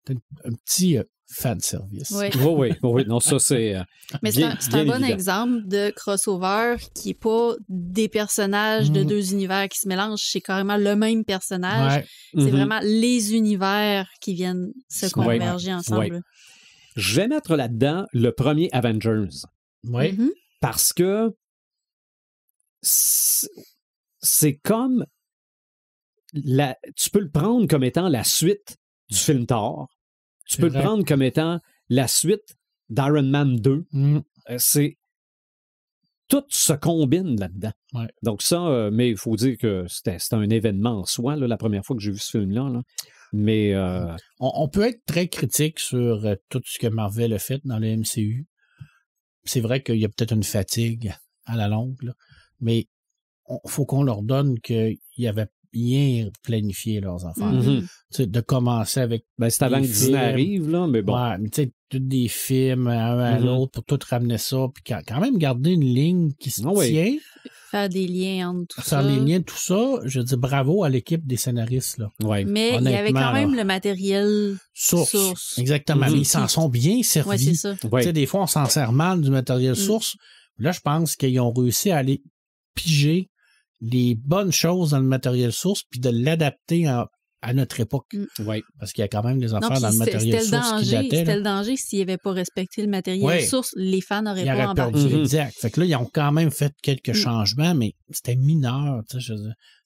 un petit fan service. Oui. Oui. Non, ça, c'est. Mais c'est un bon exemple de crossover qui n'est pas des personnages de deux univers qui se mélangent. C'est carrément le même personnage. Ouais. C'est vraiment les univers qui viennent se converger ensemble. Ouais. Je vais mettre là-dedans le premier Avengers. Oui. Parce que c'est comme tu peux le prendre comme étant la suite du film Thor. Tu peux le prendre comme étant la suite d'Iron Man 2. Tout se combine là-dedans. Ouais. Donc ça, mais il faut dire que c'était un événement en soi, là, la première fois que j'ai vu ce film-là. Là. Mais on peut être très critique sur tout ce que Marvel a fait dans le MCU. C'est vrai qu'il y a peut-être une fatigue à la longue, là, mais il faut qu'on leur donne qu'il y avait bien planifié leurs affaires. De commencer avec. C'est avant que Disney arrive, là, mais bon. Ouais, mais tu sais, tous des films, un à l'autre, pour tout ramener ça, puis quand même garder une ligne qui se tient. Faire des liens entre tout ça. Faire des liens, tout ça, je dis bravo à l'équipe des scénaristes. Là. Ouais. Mais il y avait quand même le matériel source. Exactement. Ils s'en sont bien servis. Ouais, c'est ça. Ouais. Des fois, on s'en sert mal du matériel source. Là, je pense qu'ils ont réussi à aller piger les bonnes choses dans le matériel source puis de l'adapter à notre époque. Oui. Parce qu'il y a quand même des affaires dans le matériel source qui dataient. C'était le danger s'ils n'avaient pas respecté le matériel source. Les fans n'auraient pas embarqué. Exact. Fait que là, ils ont quand même fait quelques changements, mais c'était mineur.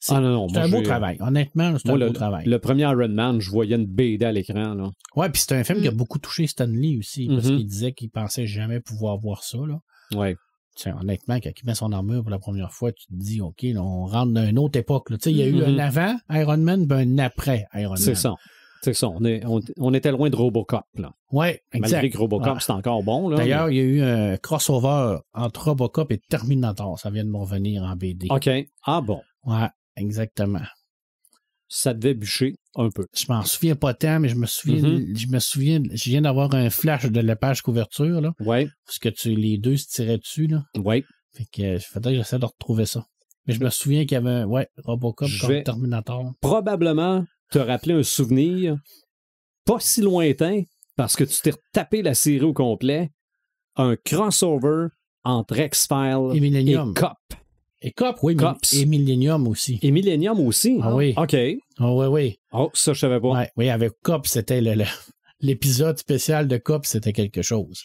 C'est un beau travail. Honnêtement, c'est un beau travail. Le premier Iron Man, je voyais une BD à l'écran. Oui, puis c'est un film qui a beaucoup touché Stan Lee aussi, parce qu'il disait qu'il pensait jamais pouvoir voir ça. Oui. Honnêtement, quand il met son armure pour la première fois, tu te dis, OK, là, on rentre dans une autre époque. Il y a eu un avant Iron Man, puis un après Iron Man. C'est ça. On était loin de Robocop. Oui, exact. Malgré que Robocop, c'est encore bon. Là, d'ailleurs, il y a eu un crossover entre Robocop et Terminator. Ça vient de me revenir en BD. OK. Ah bon. Ouais, exactement. Ça devait bûcher un peu. Je m'en souviens pas tant, mais je me souviens, je viens d'avoir un flash de la page couverture, là. Oui. Parce que les deux se tiraient dessus, là. Oui. Fait que faudrait que j'essaie de retrouver ça. Mais je me souviens qu'il y avait Robocop comme Terminator. Probablement te rappeler un souvenir pas si lointain, parce que tu t'es retapé la série au complet, un crossover entre X-Files et Cop. Et Cop, oui, et Millennium aussi. Et Millennium aussi? Ah oui. OK. Oui. Oh, ça, je savais pas. Oui, avec Cop, c'était l'épisode spécial de Cop, c'était quelque chose.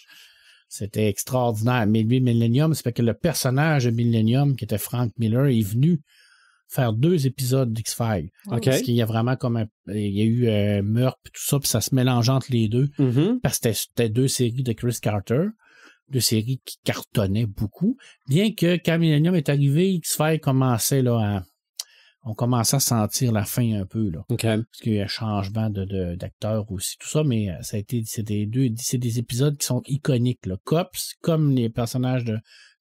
C'était extraordinaire. Mais lui, Millennium, c'est parce que le personnage de Millennium, qui était Frank Miller, est venu faire 2 épisodes d'X-Files. OK. Parce qu'il y a vraiment comme il y a eu meurtre et tout ça, puis ça se mélange entre les deux. Mm-hmm. Parce que c'était 2 séries de Chris Carter, 2 séries qui cartonnaient beaucoup. Bien que quand Millennium est arrivé, X-Files commençait là on commençait à sentir la fin un peu, là. OK. Parce qu'il y a un changement d'acteurs aussi, tout ça, mais c'est des épisodes qui sont iconiques, là. Cops, comme les personnages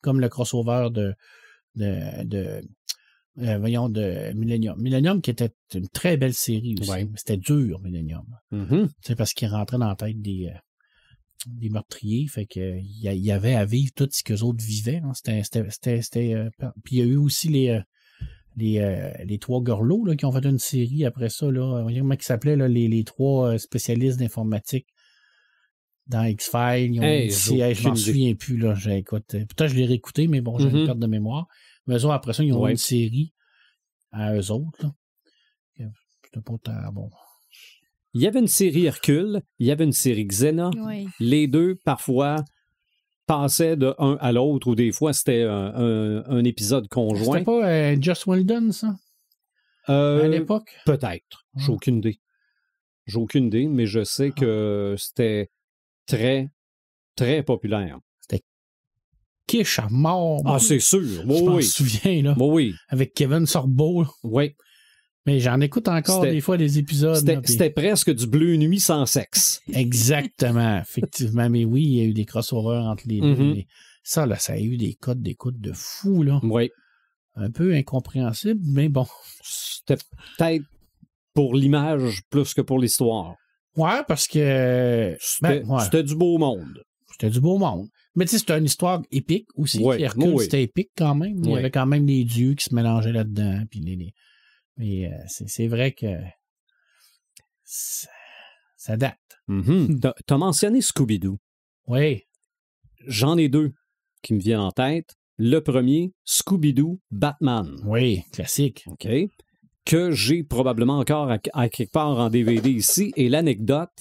comme le crossover de Millennium. Millennium qui était une très belle série aussi. Ouais. C'était dur, Millennium. Mm-hmm. C'est parce qu'il rentrait dans la tête des meurtriers, fait que il y avait à vivre tout ce qu'eux autres vivaient. Hein. Puis il y a eu aussi les 3 gorlots là, qui ont fait une série après ça. Là, comment ils s'appelaient là, les 3 spécialistes d'informatique dans X-Files. Je m'en souviens plus. Là, peut-être je l'ai réécouté, mais bon, j'ai une perte de mémoire. Mais eux autres, après ça, ils ont eu une série à eux autres. Là. C'était pas tant bon. Il y avait une série Hercule, il y avait une série Xena. Oui. Les deux, parfois, passaient de un à l'autre, ou des fois, c'était un épisode conjoint. C'était pas Just Well Done, ça? À l'époque? Peut-être. J'ai aucune idée, mais je sais que c'était très, très populaire. C'était quiche à mort. Ah, c'est sûr. Je m'en souviens, là. Oui. Avec Kevin Sorbo. Oui. Mais j'en écoute encore des fois des épisodes. C'était presque du Bleu Nuit sans sexe. Exactement, effectivement. Mais oui, il y a eu des crossovers entre les deux. Mais ça a eu des codes d'écoute de fou, là. Oui. Un peu incompréhensible, mais bon. C'était peut-être pour l'image plus que pour l'histoire. Ouais, parce que... C'était du beau monde. C'était du beau monde. Mais tu sais, c'était une histoire épique aussi. Ouais. Hercule, c'était épique quand même. Il y avait quand même les dieux qui se mélangeaient là-dedans, puis Mais c'est vrai que ça date. Mm-hmm. T'as mentionné Scooby-Doo. Oui. J'en ai 2 qui me viennent en tête. Le premier, Scooby-Doo Batman. Oui, classique. OK. Que j'ai probablement encore à quelque part en DVD ici. Et l'anecdote,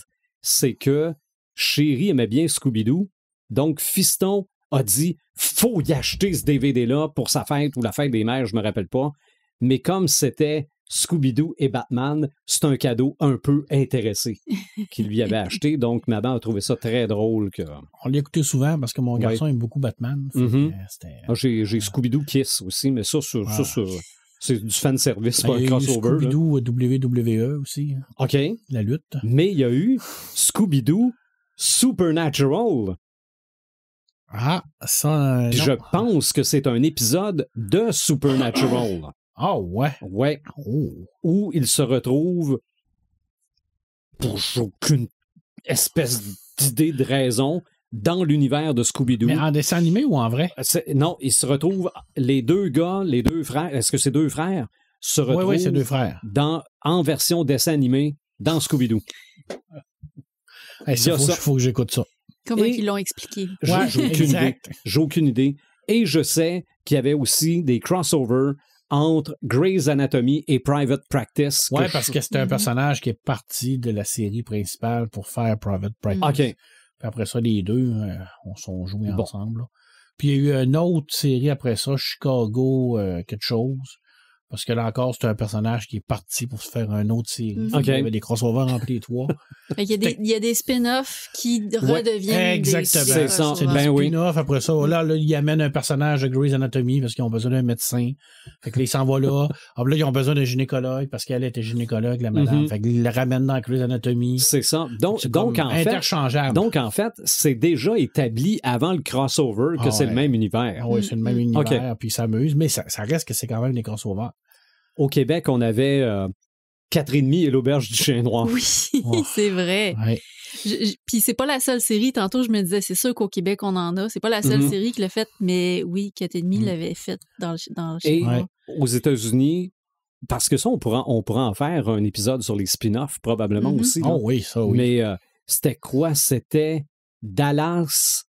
c'est que Chérie aimait bien Scooby-Doo. Donc, Fiston a dit « Faut y acheter ce DVD-là pour sa fête ou la fête des mères, je me rappelle pas. » Mais comme c'était Scooby-Doo et Batman, c'est un cadeau un peu intéressé qu'il lui avait acheté. Donc, ma mère a trouvé ça très drôle. On l'a écouté souvent parce que mon garçon aime beaucoup Batman. J'ai Scooby-Doo Kiss aussi, mais ça c'est du fan service, pas un crossover. Scooby-Doo WWE aussi. OK. La lutte. Mais il y a eu Scooby-Doo Supernatural. Ah, ça... Puis je pense que c'est un épisode de Supernatural. Ah ouais? Ouais. Où il se retrouve, pour aucune espèce d'idée de raison, dans l'univers de Scooby-Doo. Mais en dessin animé ou en vrai? Non, il se retrouve, les 2 gars, les 2 frères, est-ce que c'est 2 frères? Se retrouvent oui, c'est 2 frères. En version dessin animé dans Scooby-Doo. Il faut que j'écoute ça. Comment ils l'ont expliqué? J'ai aucune idée. Et je sais qu'il y avait aussi des crossovers entre Grey's Anatomy et Private Practice. Oui, parce que c'était un personnage qui est parti de la série principale pour faire Private Practice. OK. Puis après ça, les deux, on s'en joué ensemble. Là. Puis il y a eu une autre série après ça, Chicago quelque chose. Parce que là encore, c'est un personnage qui est parti pour se faire une autre série. Okay. Il y avait des crossovers entre les 3. Il y a des spin-offs qui redeviennent exactement. des C'est des spin-offs. Après ça, là, ils amènent un personnage de Grey's Anatomy parce qu'ils ont besoin d'un médecin. Fait que là, ils s'en vont là. Alors là, ils ont besoin d'un gynécologue parce qu'elle était gynécologue, la madame. Fait qu'ils la ramènent dans Grey's Anatomy. C'est ça. Donc interchangeable. Donc, en fait, c'est déjà établi avant le crossover que c'est le même univers. Oui, c'est le même univers. Puis ils s'amusent. Mais ça reste que c'est quand même des crossovers. Au Québec, on avait 4,5 et l'auberge du chien noir. Oui, c'est vrai. Ouais. Puis c'est pas la seule série. Tantôt, je me disais, c'est sûr qu'au Québec, on en a. C'est pas la seule série qui l'a faite, mais oui, 4,5 l'avait faite dans le chien noir. Aux États-Unis, parce que ça, on pourra en faire un épisode sur les spin-offs, probablement aussi. Là. Oh oui, ça oui. Mais c'était quoi? C'était Dallas.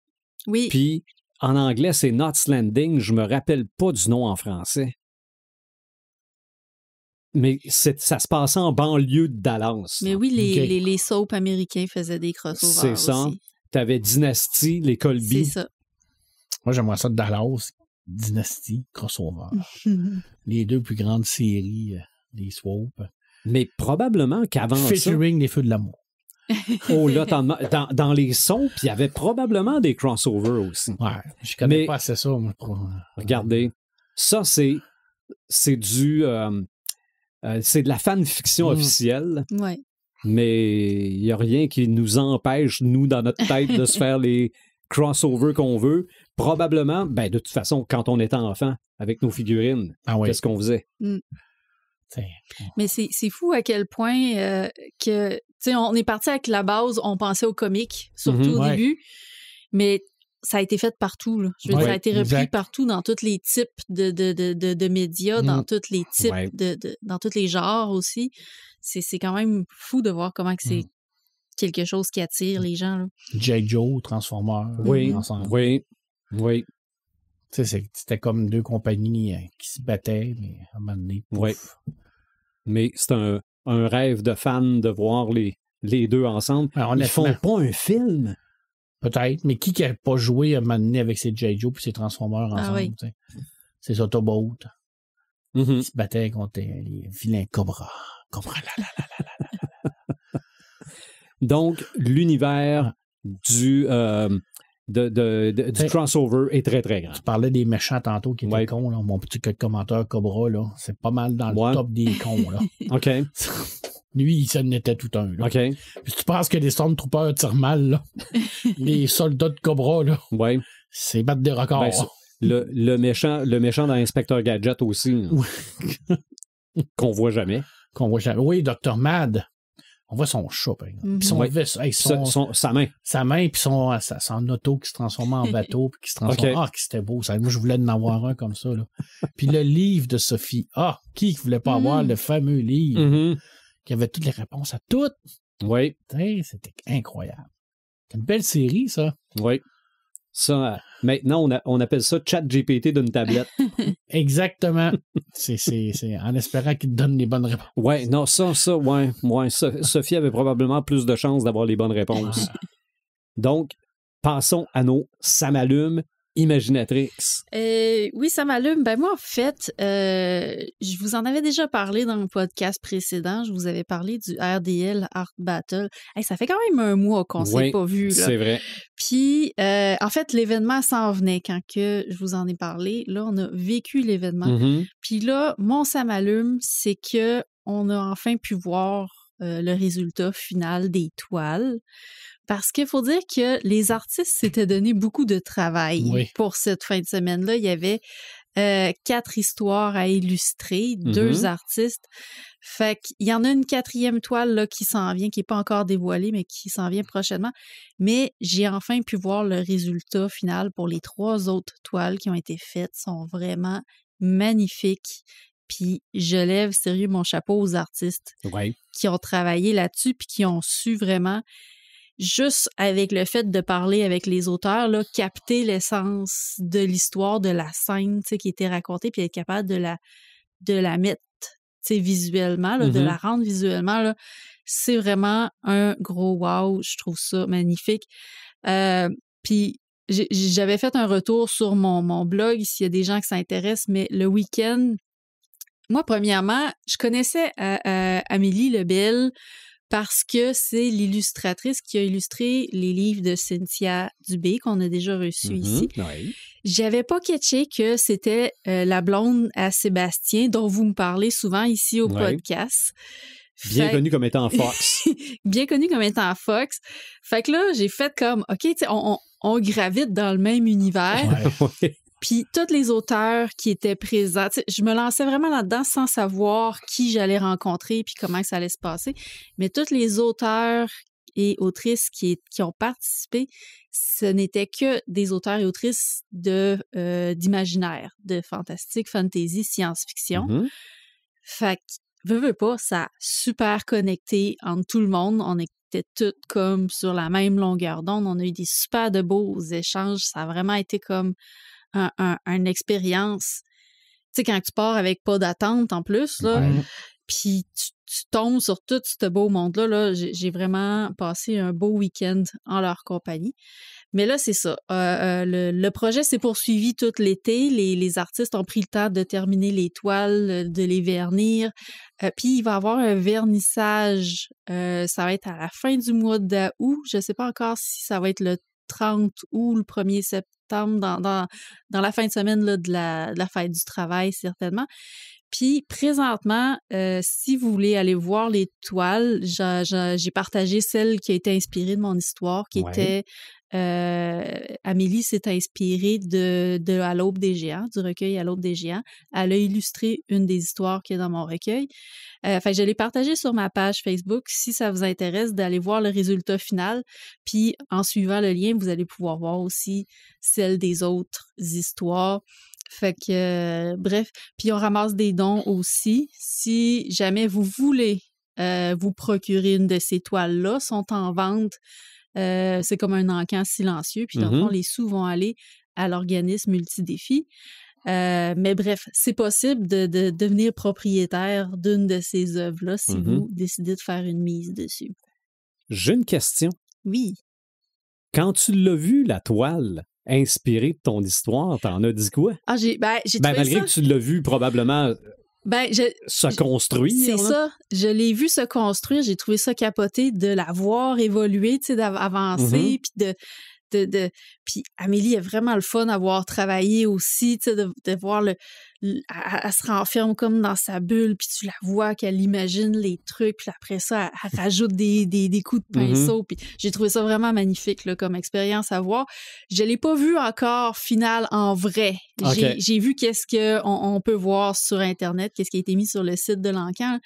Oui. Puis en anglais, c'est Knots Landing. Je me rappelle pas du nom en français. Mais ça se passait en banlieue de Dallas. Mais oui, les soaps américains faisaient des crossovers. C'est ça. Aussi. T'avais Dynasty, les Colby. C'est ça. Moi, j'aimerais ça de Dallas. Dynasty, crossover. Les deux plus grandes séries des Swoops. Mais probablement qu'avant ça... Featuring les Feux de l'amour. Oh là, dans les sons, puis il y avait probablement des crossovers aussi. Ouais, je connais pas assez ça. Moi, regardez, ça c'est du... c'est de la fanfiction officielle. Ouais. Mais il n'y a rien qui nous empêche, nous, dans notre tête, de se faire les crossovers qu'on veut. Probablement, de toute façon, quand on était enfant, avec nos figurines, qu'est-ce qu'on faisait? Mais c'est fou à quel point que, tu sais, on est parti avec la base, on pensait aux comics, surtout au début, mais ça a été fait partout. Là. Je veux dire, ça a été repris partout dans tous les types de médias, dans tous les types dans tous les genres aussi. C'est quand même fou de voir comment que c'est quelque chose qui attire les gens. Là. J. Joe, Transformers, ensemble. Oui. Tu sais, c'était comme deux compagnies qui se battaient, mais à un moment donné, pouf. Mais c'est un rêve de fan de voir les deux ensemble. Alors, ils font pas un film. Peut-être, mais qui n'a pas joué à un moment donné avec ses J. Joe et ses Transformers ensemble? Ses Autobots. Qui se battaient contre les vilains Cobra. Donc, l'univers du crossover est très, très grand. Tu parlais des méchants tantôt qui étaient cons, là. Mon petit commentaire Cobra, là, c'est pas mal dans le top des cons. Là. OK. Lui, ça n'était tout un. Là. OK. Puis tu penses que les Stormtroopers tirent mal, là. Les soldats de Cobra, là. Ouais. C'est battre des records. Le méchant dans Inspector Gadget aussi. Qu'on voit jamais. Oui, Dr. Mad. On voit son chat, par exemple. Puis sa main. Sa main, puis son auto qui se transforme en bateau, puis qui se transforme. Ah, que c'était beau. Ça. Moi, je voulais en avoir un comme ça. Là. Puis le livre de Sophie. Ah, qui ne voulait pas avoir le fameux livre qui avait toutes les réponses à toutes? Oui. C'était incroyable. C'est une belle série, ça. Oui. Ça, maintenant, on appelle ça ChatGPT d'une tablette. Exactement. C'est en espérant qu'il te donne les bonnes réponses. Oui, non, Sophie avait probablement plus de chances d'avoir les bonnes réponses. Donc, passons à nos Ça m'allume Imaginatrix. Oui, ça m'allume. Moi, en fait, je vous en avais déjà parlé dans le podcast précédent. Je vous avais parlé du RDL Art Battle. Ça fait quand même un mois qu'on s'est pas vu. Là. C'est vrai. Puis, en fait, l'événement s'en venait quand que je vous en ai parlé. Là, on a vécu l'événement. Puis là, mon ça m'allume, c'est que on a enfin pu voir le résultat final des toiles. Parce qu'il faut dire que les artistes s'étaient donné beaucoup de travail pour cette fin de semaine-là. Il y avait 4 histoires à illustrer, 2 artistes. Fait qu'il y en a une 4e toile là, qui s'en vient, qui n'est pas encore dévoilée, mais qui s'en vient prochainement. Mais j'ai enfin pu voir le résultat final pour les 3 autres toiles qui ont été faites. Sont vraiment magnifiques. Puis je lève sérieux mon chapeau aux artistes qui ont travaillé là-dessus puis qui ont su vraiment... Juste avec le fait de parler avec les auteurs, là, capter l'essence de l'histoire, de la scène qui était racontée, puis être capable de la mettre visuellement, là, de la rendre visuellement, là, c'est vraiment un gros wow. Je trouve ça magnifique. Puis j'avais fait un retour sur mon blog, s'il y a des gens qui s'intéressent, mais le week-end, moi, premièrement, je connaissais Amélie Lebel, parce que c'est l'illustratrice qui a illustré les livres de Cynthia Dubé qu'on a déjà reçus ici. Oui. J'avais pas catché que c'était la blonde à Sébastien dont vous me parlez souvent ici au podcast. Bien connue comme étant Fox. Bien connue comme étant Fox. Fait que là, j'ai fait comme, OK, tu sais, on gravite dans le même univers. Puis tous les auteurs qui étaient présents, je me lançais vraiment là-dedans sans savoir qui j'allais rencontrer puis comment ça allait se passer. Mais tous les auteurs et autrices qui ont participé, ce n'étaient que des auteurs et autrices d'imaginaire, de fantastique, fantasy, science-fiction. Fait que, veux pas, ça a super connecté entre tout le monde. On était toutes comme sur la même longueur d'onde. On a eu des super de beaux échanges. Ça a vraiment été comme une expérience, tu sais, quand tu pars avec pas d'attente en plus, là, puis tu tombes sur tout ce beau monde-là, là, j'ai vraiment passé un beau week-end en leur compagnie. Mais là, c'est ça. Le projet s'est poursuivi tout l'été. Les artistes ont pris le temps de terminer les toiles, de les vernir. Puis il va y avoir un vernissage. Ça va être à la fin du mois d'août. Je ne sais pas encore si ça va être le 30 ou le 1er septembre, dans la fin de semaine là, de la fête du travail, certainement. Puis, présentement, si vous voulez aller voir les toiles, j'ai partagé celle qui a été inspirée de mon histoire, qui était... Amélie s'est inspirée de À l'aube des géants, du recueil À l'aube des géants. Elle a illustré une des histoires qui est dans mon recueil. Je l'ai partagé sur ma page Facebook. Si ça vous intéresse d'aller voir le résultat final, puis en suivant le lien, vous allez pouvoir voir aussi celle des autres histoires. Fait que, bref, puis on ramasse des dons aussi. Si jamais vous voulez vous procurer une de ces toiles-là, sont en vente. C'est comme un encan silencieux. Puis, dans le fond, les sous vont aller à l'organisme Multidéfi. Mais bref, c'est possible de devenir propriétaire d'une de ces œuvres-là si vous décidez de faire une mise dessus. J'ai une question. Oui. Quand tu l'as vu, la toile inspirée de ton histoire, t'en as dit quoi? Ah, j'ai trouvé malgré ça... que tu l'as vu probablement... se construire. C'est ça. Je l'ai vu se construire. J'ai trouvé ça capoté de la voir évoluer, tu sais, d'avancer, puis puis Amélie a vraiment le fun à voir travailler aussi, tu sais, de voir elle se renferme comme dans sa bulle, puis tu la vois qu'elle imagine les trucs, puis après ça, elle rajoute des coups de pinceau, puis j'ai trouvé ça vraiment magnifique là, comme expérience à voir. Je l'ai pas vu encore final en vrai. Okay. J'ai vu qu'est-ce qu'on peut voir sur Internet, qu'est-ce qui a été mis sur le site de l'Encan,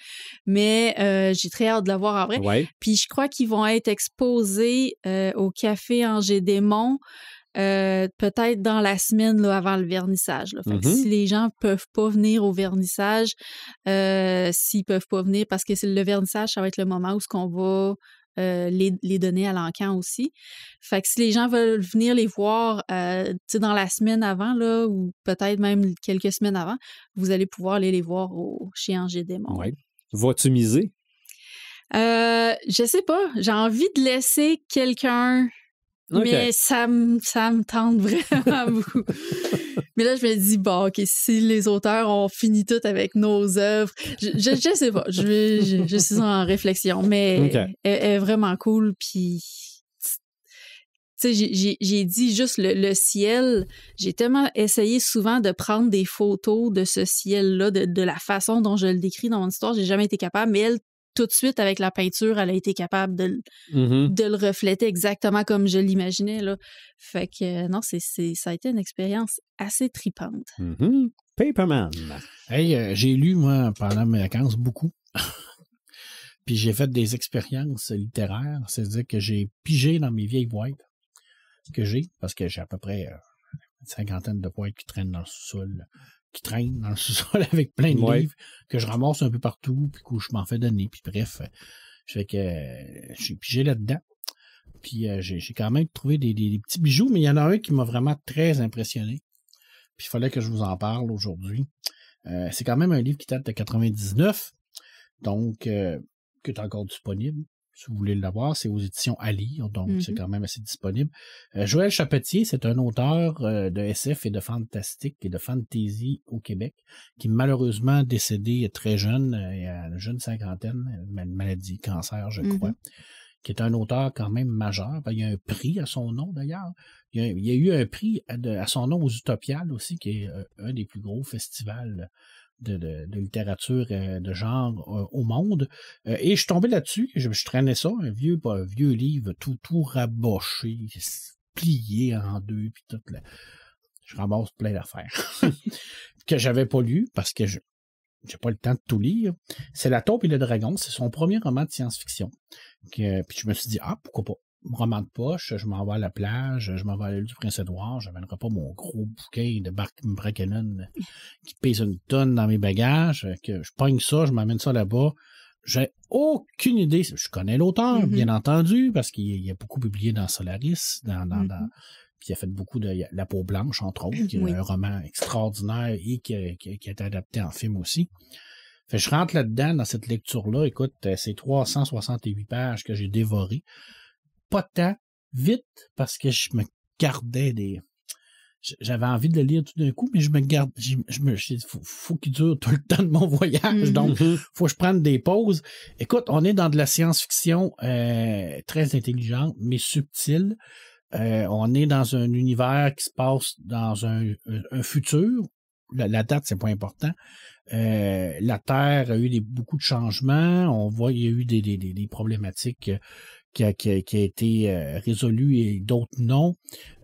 mais j'ai très hâte de la voir en vrai. Ouais. Puis je crois qu'ils vont être exposés au Café Angers-Desmonts peut-être dans la semaine là, avant le vernissage. Là. Fait que si les gens peuvent pas venir au vernissage, s'ils peuvent pas venir, parce que le vernissage, ça va être le moment où on va les donner à l'Encan aussi. Fait que si les gens veulent venir les voir dans la semaine avant, là, ou peut-être même quelques semaines avant, vous allez pouvoir aller les voir chez Angers-Desmonts. Ouais. Vas-tu miser? Je sais pas. J'ai envie de laisser quelqu'un... Okay. Mais ça me tente vraiment beaucoup. Mais là, je me dis, bon, OK, si les auteurs ont fini tout avec nos œuvres, je sais pas, je suis en réflexion, mais elle est vraiment cool, puis... Tu sais, j'ai dit juste le ciel. J'ai tellement essayé souvent de prendre des photos de ce ciel-là, de la façon dont je le décris dans mon histoire. J'ai jamais été capable, mais elle, tout de suite, avec la peinture, elle a été capable de le refléter exactement comme je l'imaginais, là. Fait que, non, ça a été une expérience assez tripante. Paperman. Hey, j'ai lu, moi, pendant mes vacances, beaucoup. Puis j'ai fait des expériences littéraires. C'est-à-dire que j'ai pigé dans mes vieilles boîtes que j'ai, parce que j'ai à peu près une cinquantaine de boîtes qui traînent dans le sous-sol. Avec plein de livres que je ramasse un peu partout, puis que je m'en fais donner. Puis bref, j'ai pigé là-dedans. Puis j'ai quand même trouvé des petits bijoux, mais il y en a un qui m'a vraiment très impressionné. Puis il fallait que je vous en parle aujourd'hui. C'est quand même un livre qui date de 99, donc qui est encore disponible. Si vous voulez l'avoir, c'est aux éditions à lire, donc c'est quand même assez disponible. Joël Chapetier, c'est un auteur de SF et de fantastique et de fantasy au Québec, qui malheureusement décédé très jeune, à une jeune cinquantaine, une maladie, cancer, je crois, qui est un auteur quand même majeur. Il y a un prix à son nom, d'ailleurs. Il y a eu un prix à son nom aux Utopiales aussi, qui est un des plus gros festivals de littérature de genre au monde. Et je suis tombé là-dessus, je traînais ça, un vieux livre tout raboché, plié en deux, puis tout. Je ramasse plein d'affaires que j'avais pas lu parce que j'ai pas le temps de tout lire. C'est La Taupe et le Dragon, c'est son premier roman de science-fiction. Puis je me suis dit, pourquoi pas? Roman de poche, je m'en vais à la plage, je m'en vais à l'île du Prince-Édouard, je n'amènerai pas mon gros bouquin de Brackenen qui pèse une tonne dans mes bagages, que je pogne ça, je m'amène ça là-bas. J'ai aucune idée. Je connais l'auteur, bien entendu, parce qu'il a beaucoup publié dans Solaris, puis il a fait beaucoup de La Peau Blanche, entre autres, qui est un roman extraordinaire et qui a été adapté en film aussi. Fait que je rentre là-dedans, dans cette lecture-là, écoute, c'est 368 pages que j'ai dévorées. Pas de temps, vite parce que je me gardais j'avais envie de le lire tout d'un coup, mais je me garde, faut qu'il dure tout le temps de mon voyage, donc faut que je prenne des pauses. Écoute, on est dans de la science-fiction très intelligente, mais subtile. On est dans un univers qui se passe dans un futur. La date, c'est pas important. La Terre a eu beaucoup de changements. On voit qu'il y a eu des problématiques qui a été résolu et d'autres non.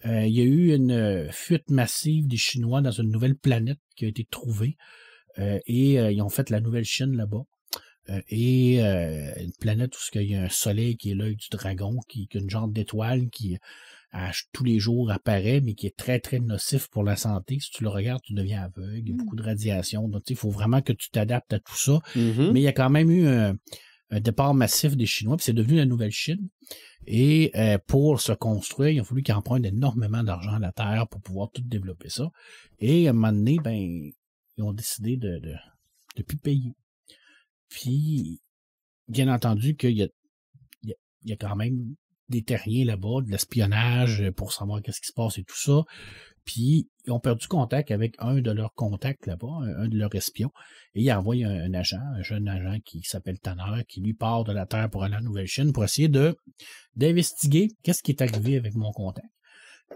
Il y a eu une fuite massive des Chinois dans une nouvelle planète qui a été trouvée et ils ont fait la nouvelle Chine là-bas. Et une planète où il y a un soleil qui est l'œil du dragon, qui est une genre d'étoile qui tous les jours apparaît, mais qui est très, très nocif pour la santé. Si tu le regardes, tu deviens aveugle. Il y a beaucoup de radiation. Donc, il faut vraiment que tu t'adaptes à tout ça. Mais il y a quand même eu un départ massif des Chinois, puis c'est devenu la nouvelle Chine. Et pour se construire, il a fallu qu'ils empruntent énormément d'argent à la Terre pour pouvoir tout développer ça. Et à un moment donné, ils ont décidé de plus payer. Puis, bien entendu qu'il y a quand même des terriens là-bas, de l'espionnage pour savoir qu'est-ce qui se passe et tout ça. Puis, ils ont perdu contact avec un de leurs contacts là-bas, un de leurs espions. Et il a envoyé un jeune agent qui s'appelle Tanner, qui lui part de la Terre pour aller en Nouvelle-Chine pour essayer d'investiguer qu'est-ce qui est arrivé avec mon contact,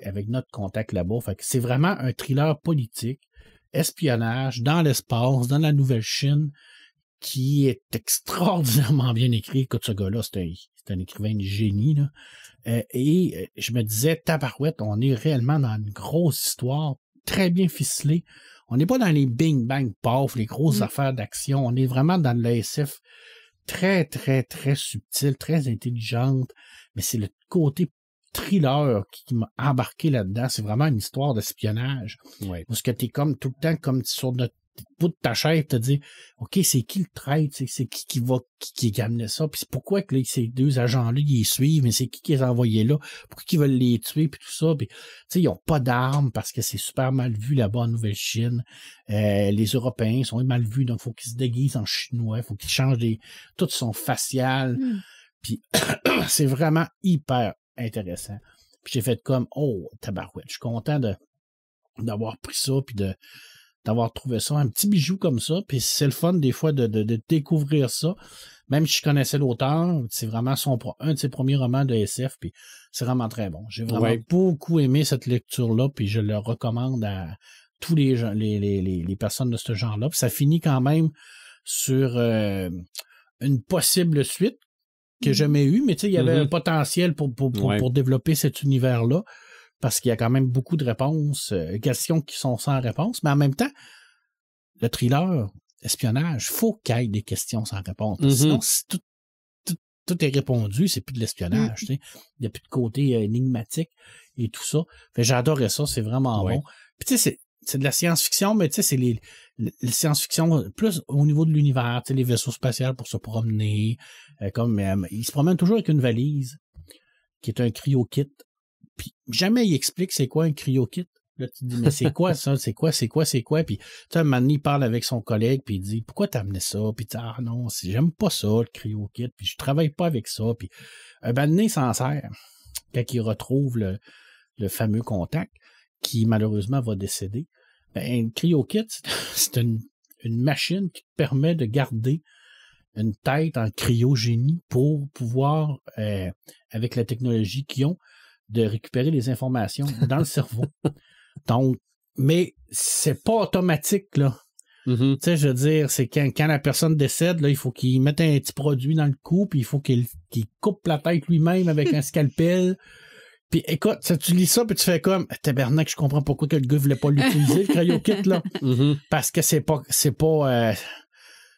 avec notre contact là-bas. Fait que c'est vraiment un thriller politique, espionnage, dans l'espace, dans la Nouvelle-Chine, qui est extraordinairement bien écrit. Écoute, ce gars-là, c'est un écrivain de génie, là. Et je me disais, tabarouette, on est réellement dans une grosse histoire, très bien ficelée. On n'est pas dans les bing-bang paf, les grosses affaires d'action. On est vraiment dans de l'ASF très, très, très subtil, très intelligente. Mais c'est le côté thriller qui m'a embarqué là-dedans. C'est vraiment une histoire d'espionnage. Ouais. Parce que t'es comme tout le temps comme sur notre bout de ta chaise, te dire OK, c'est qui le traître, c'est qui a amené ça, puis pourquoi que là, ces deux agents-là, ils les suivent, mais c'est qui les a envoyés là, pourquoi ils veulent les tuer, puis tout ça, puis tu sais, ils n'ont pas d'armes parce que c'est super mal vu là-bas en Nouvelle-Chine. Les Européens sont mal vus, donc il faut qu'ils se déguisent en chinois, il faut qu'ils changent tout son facial, puis c'est vraiment hyper intéressant. Puis j'ai fait comme tabarouette, je suis content d'avoir pris ça, puis d'avoir trouvé ça, un petit bijou comme ça, puis c'est le fun des fois de découvrir ça, même si je connaissais l'auteur, c'est vraiment un de ses premiers romans de SF, puis c'est vraiment très bon. J'ai vraiment beaucoup aimé cette lecture-là, puis je le recommande à tous les gens, les personnes de ce genre-là, puis ça finit quand même sur une possible suite que j'ai jamais eue, mais tu sais, il y avait un potentiel pour développer cet univers-là, parce qu'il y a quand même beaucoup de réponses, questions qui sont sans réponse, mais en même temps, le thriller, espionnage, il faut qu'il y ait des questions sans réponse. Sinon, si tout est répondu, c'est plus de l'espionnage. Tu sais. Il n'y a plus de côté énigmatique et tout ça. Fait, j'adorais ça, c'est vraiment bon. Puis tu sais, c'est de la science-fiction, mais tu sais, c'est les science-fiction plus au niveau de l'univers, tu sais, les vaisseaux spatials pour se promener, ils se promènent toujours avec une valise qui est un cryo-kit. Puis jamais il explique c'est quoi un cryo-kit. Là, tu te dis, mais c'est quoi ça? C'est quoi? Puis, tu sais, un moment donné, il parle avec son collègue, puis il dit, pourquoi t'as amené ça? Puis, tu dis, non, j'aime pas ça, le cryo-kit, puis je travaille pas avec ça. Puis, un moment donné, il s'en sert quand il retrouve le fameux contact, qui malheureusement va décéder. Ben, un cryo-kit, c'est une machine qui te permet de garder une tête en cryogénie pour pouvoir, avec la technologie qu'ils ont, de récupérer les informations dans le cerveau. Donc, mais c'est pas automatique, là. Tu sais, je veux dire, c'est quand la personne décède, là, il faut qu'il mette un petit produit dans le cou, puis il faut qu'il coupe la tête lui-même avec un scalpel. Puis écoute, tu lis ça, puis tu fais comme, tabarnak, je comprends pourquoi que le gars voulait pas l'utiliser, le cryo-kit, là. Parce que c'est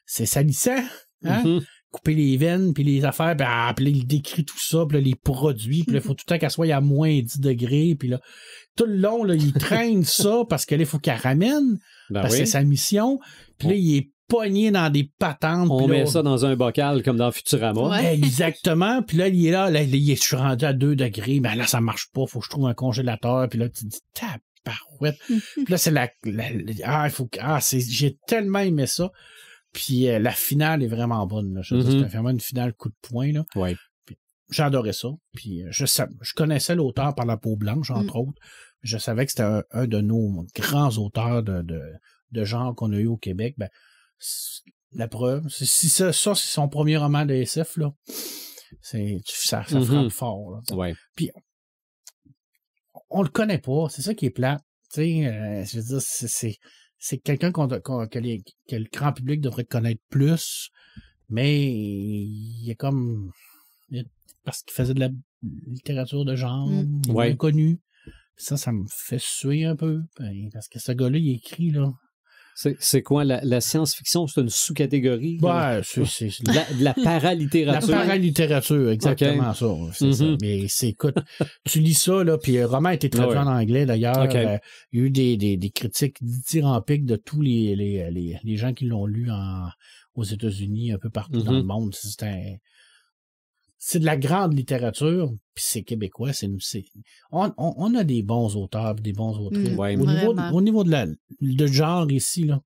salissant, hein? Couper les veines, puis les affaires, puis là, il décrit tout ça, puis là, les produits, puis là, il faut tout le temps qu'elle soit à moins 10 degrés, puis là, tout le long, là, il traîne ça, parce que là, il faut qu'elle ramène, parce que c'est sa mission, puis là, il est pogné dans des patentes. On là, met ça dans un bocal, comme dans Futurama. Ouais. Exactement, puis là, il est là, je suis rendu à 2 degrés, ben là, ça marche pas, faut que je trouve un congélateur, puis là, tu te dis, tabarouette. Puis là, c'est j'ai tellement aimé ça. Puis la finale est vraiment bonne. Là. C'est vraiment une finale coup de poing. Là. Ouais. Puis, j'adorais ça. Puis je connaissais l'auteur par La Peau Blanche, entre autres. Je savais que c'était un de nos grands auteurs de genre qu'on a eu au Québec. Ben, la preuve, si ça c'est son premier roman de SF, là, ça frappe fort. Là. Ouais. Puis, on le connaît pas. C'est ça qui est plate. Tu sais, je veux dire, c'est quelqu'un que le grand public devrait connaître plus, mais il est comme... parce qu'il faisait de la littérature de genre, il est bien connu. Ça me fait suer un peu, parce que ce gars-là, il écrit, là... C'est quoi, la science-fiction, c'est une sous-catégorie? Ouais, c'est de la paralittérature. La paralittérature, exactement ça. C'est ça. Mais écoute, tu lis ça, là, puis le roman a été traduit en anglais, d'ailleurs. Il y a eu des critiques dithyrambiques de tous les gens qui l'ont lu aux États-Unis, un peu partout dans le monde. C'est de la grande littérature, puis c'est québécois. On a des bons auteurs, des bons autrices. Au niveau de genre ici, là.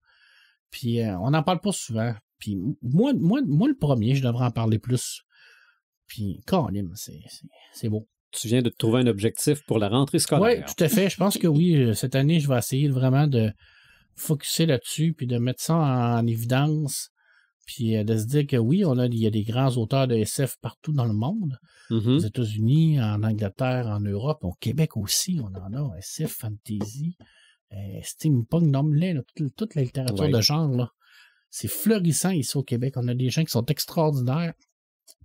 Puis on n'en parle pas souvent. Puis moi, le premier, je devrais en parler plus. Puis, Colin, c'est beau. Tu viens de te trouver un objectif pour la rentrée scolaire. Oui, tout à fait. Je pense que oui, cette année, je vais essayer vraiment de focusser là-dessus, puis de mettre ça en évidence. Puis de se dire que oui, il y a des grands auteurs de SF partout dans le monde, aux États-Unis, en Angleterre, en Europe, au Québec aussi, on en a, SF, fantasy, steampunk, nomme-les, toute la littérature de genre, là. C'est florissant ici au Québec. On a des gens qui sont extraordinaires.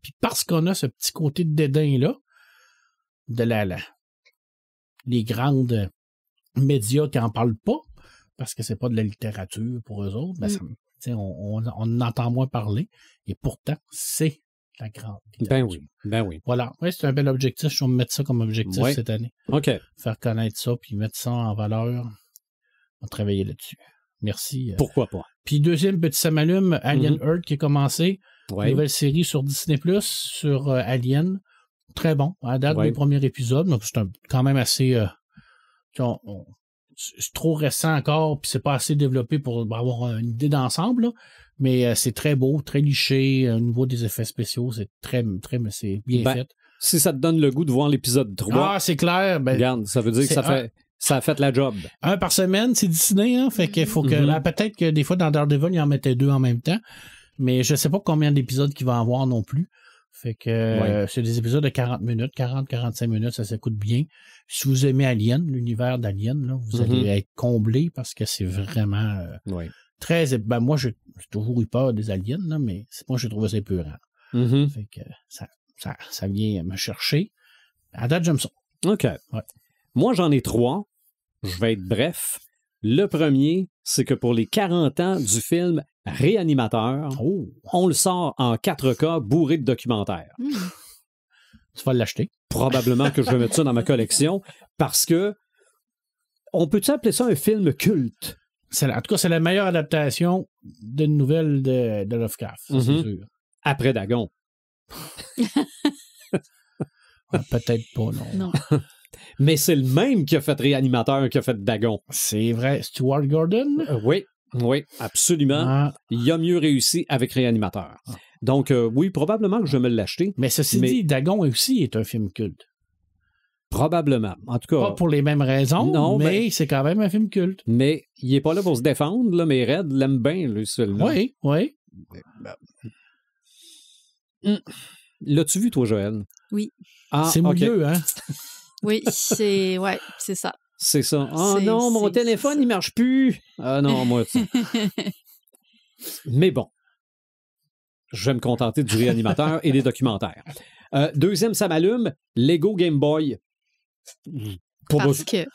Puis parce qu'on a ce petit côté de dédain-là, de les grandes médias qui n'en parlent pas, parce que c'est pas de la littérature pour eux autres, on en entend moins parler, et pourtant, c'est la grande littérature. Ben oui. Voilà. Oui, c'est un bel objectif. Je vais me mettre ça comme objectif cette année. OK. Faire connaître ça, puis mettre ça en valeur. On va travailler là-dessus. Merci. Pourquoi pas? Puis deuxième petit samalume, Alien Earth qui est commencé. Nouvelle série sur Disney+, sur Alien. Très bon. À date du premier épisode. Donc c'est quand même assez... c'est trop récent encore, puis c'est pas assez développé pour avoir une idée d'ensemble, là. Mais c'est très beau, très liché. Au niveau des effets spéciaux, c'est c'est bien fait. Si ça te donne le goût de voir l'épisode 3... Ah, c'est clair. Regarde, ça veut dire que ça a fait la job. Un par semaine, c'est Disney, hein? Fait qu'il faut que... peut-être que des fois, dans Daredevil, ils en mettaient 2 en même temps. Mais je sais pas combien d'épisodes qu'il va en avoir non plus. Fait que c'est des épisodes de 40 minutes, 40-45 minutes, ça s'écoute bien. Si vous aimez Alien, l'univers d'Alien, là, vous allez être comblé parce que c'est vraiment très... Ben moi, j'ai toujours eu peur des aliens, là, mais moi, j'ai trouvé ça épeurant. Fait que ça vient me chercher. À date, j'aime ça. OK. Ouais. Moi, j'en ai 3. Je vais être bref. Le premier, c'est que pour les 40 ans du film Réanimateur, on le sort en 4K bourré de documentaires. Tu vas l'acheter. Probablement que je vais mettre ça dans ma collection parce que on peut-tu appeler ça un film culte? En tout cas, c'est la meilleure adaptation d'une nouvelle de Lovecraft, c'est sûr. Après Dagon. Peut-être pas, non. Mais c'est le même qui a fait Réanimateur qui a fait Dagon. C'est vrai. Stuart Gordon? Oui, absolument. Il a mieux réussi avec Réanimateur. Donc, oui, probablement que je vais me l'acheter. Mais ceci dit, Dagon aussi est un film culte. Probablement. En tout cas... Pas pour les mêmes raisons, mais c'est quand même un film culte. Mais il n'est pas là pour se défendre, là, mais Red l'aime bien, lui, celui-là. Oui. L'as-tu vu, toi, Joël? Oui. C'est mouilleux, hein? Oui, c'est ça. C'est ça. Oh non, mon téléphone, il marche plus. Ah non, moi... Mais bon. Je vais me contenter du Réanimateur et des documentaires. Deuxième, ça m'allume, Lego Game Boy. Parce que.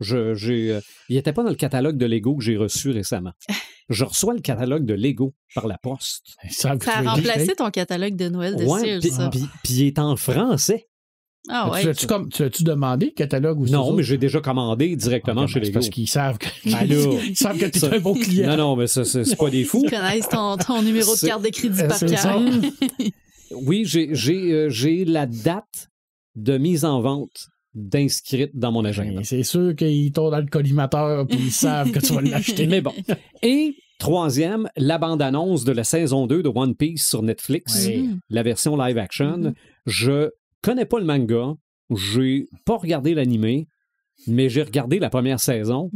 Il n'était pas dans le catalogue de Lego que j'ai reçu récemment. Je reçois le catalogue de Lego par la poste. Ça a remplacé ton catalogue de Noël de Sears, ça. Puis il est en français. Ah ouais. Tu as-tu demandé le catalogue ou non, mais j'ai déjà commandé directement chez Lego. Parce qu'ils savent que, ils savent que tu es un bon client. Non, mais c'est pas des fous. Ils connaissent ton numéro de carte de crédit par cœur. Oui, j'ai la date de mise en vente d'inscrite dans mon agenda. C'est sûr qu'ils t'ont dans le collimateur puis ils savent que tu vas l'acheter. Mais bon. Et Troisième, la bande-annonce de la saison 2 de One Piece sur Netflix, la version live-action. Je connais pas le manga, j'ai pas regardé l'animé, mais j'ai regardé la première saison.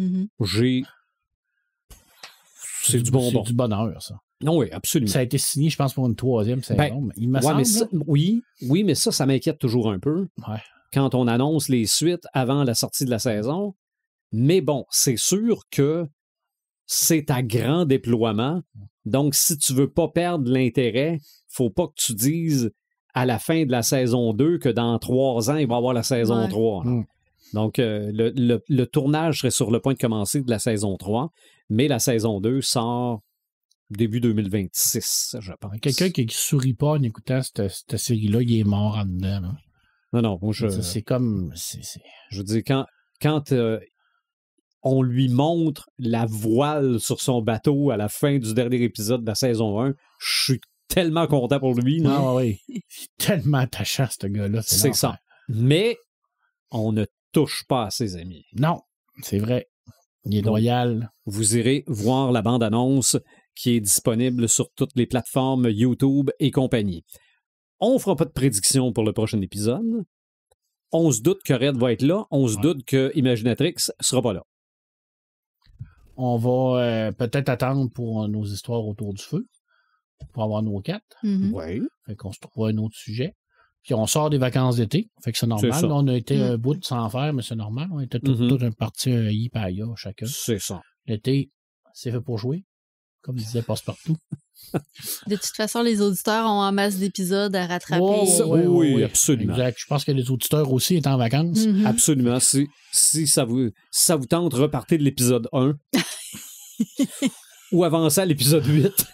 C'est du bonbon. C'est du bonheur, ça. Non, oui, absolument. Ça a été signé, je pense, pour une 3e saison. Il me semble. Mais ça, oui, mais ça m'inquiète toujours un peu. Ouais. Quand on annonce les suites avant la sortie de la saison. Mais bon, c'est sûr que c'est à grand déploiement. Donc, si tu veux pas perdre l'intérêt, faut pas que tu dises à la fin de la saison 2 que dans 3 ans, il va y avoir la saison 3. Donc, le tournage serait sur le point de commencer de la saison 3, mais la saison 2 sort début 2026, je pense. Quelqu'un qui sourit pas en écoutant cette série-là, il est mort en dedans. Là. Non, moi, c'est comme... Je veux dire, quand on lui montre la voile sur son bateau à la fin du dernier épisode de la saison 1, je suis tellement content pour lui. Ah oui, c'est tellement attachant, ce gars-là. C'est ça. Mais on ne touche pas à ses amis. Non, c'est vrai. Il est loyal. Vous irez voir la bande-annonce qui est disponible sur toutes les plateformes YouTube et compagnie. On ne fera pas de prédiction pour le prochain épisode. On se doute que Red va être là. On se doute que Imaginatrix ne sera pas là. On va peut-être attendre pour nos histoires autour du feu, pour avoir nos 4. Oui. Fait qu'on se trouvera un autre sujet. Puis on sort des vacances d'été. Fait que c'est normal. C'est ça. Là, on a été un bout sans faire, mais c'est normal. On était tout un parti Yipaya chacun. C'est ça. L'été, c'est fait pour jouer. Comme disait Passe-Partout. De toute façon, les auditeurs ont en masse d'épisodes à rattraper. Oui, absolument. Exact. Je pense que les auditeurs aussi étaient en vacances. Absolument. Si ça vous tente, repartez de l'épisode 1. Ou avancez à l'épisode 8.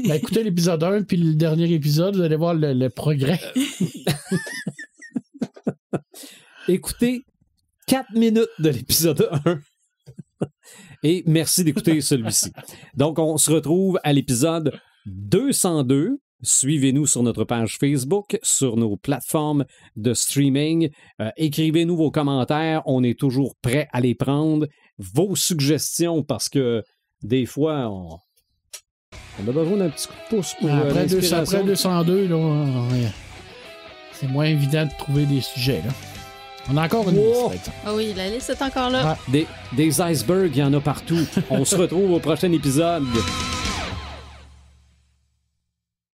Ben, écoutez l'épisode 1 puis le dernier épisode, vous allez voir le progrès. Écoutez 4 minutes de l'épisode 1. Et merci d'écouter celui-ci. Donc, on se retrouve à l'épisode 202. Suivez-nous sur notre page Facebook, sur nos plateformes de streaming. Écrivez-nous vos commentaires. On est toujours prêts à les prendre. Vos suggestions, parce que des fois, on a besoin d'un petit coup de pouce pour l'inspiration. Après 202, là, c'est moins évident de trouver des sujets. Là. On a encore une liste. Ah oui, la liste est encore là. Des icebergs, il y en a partout. On se retrouve au prochain épisode.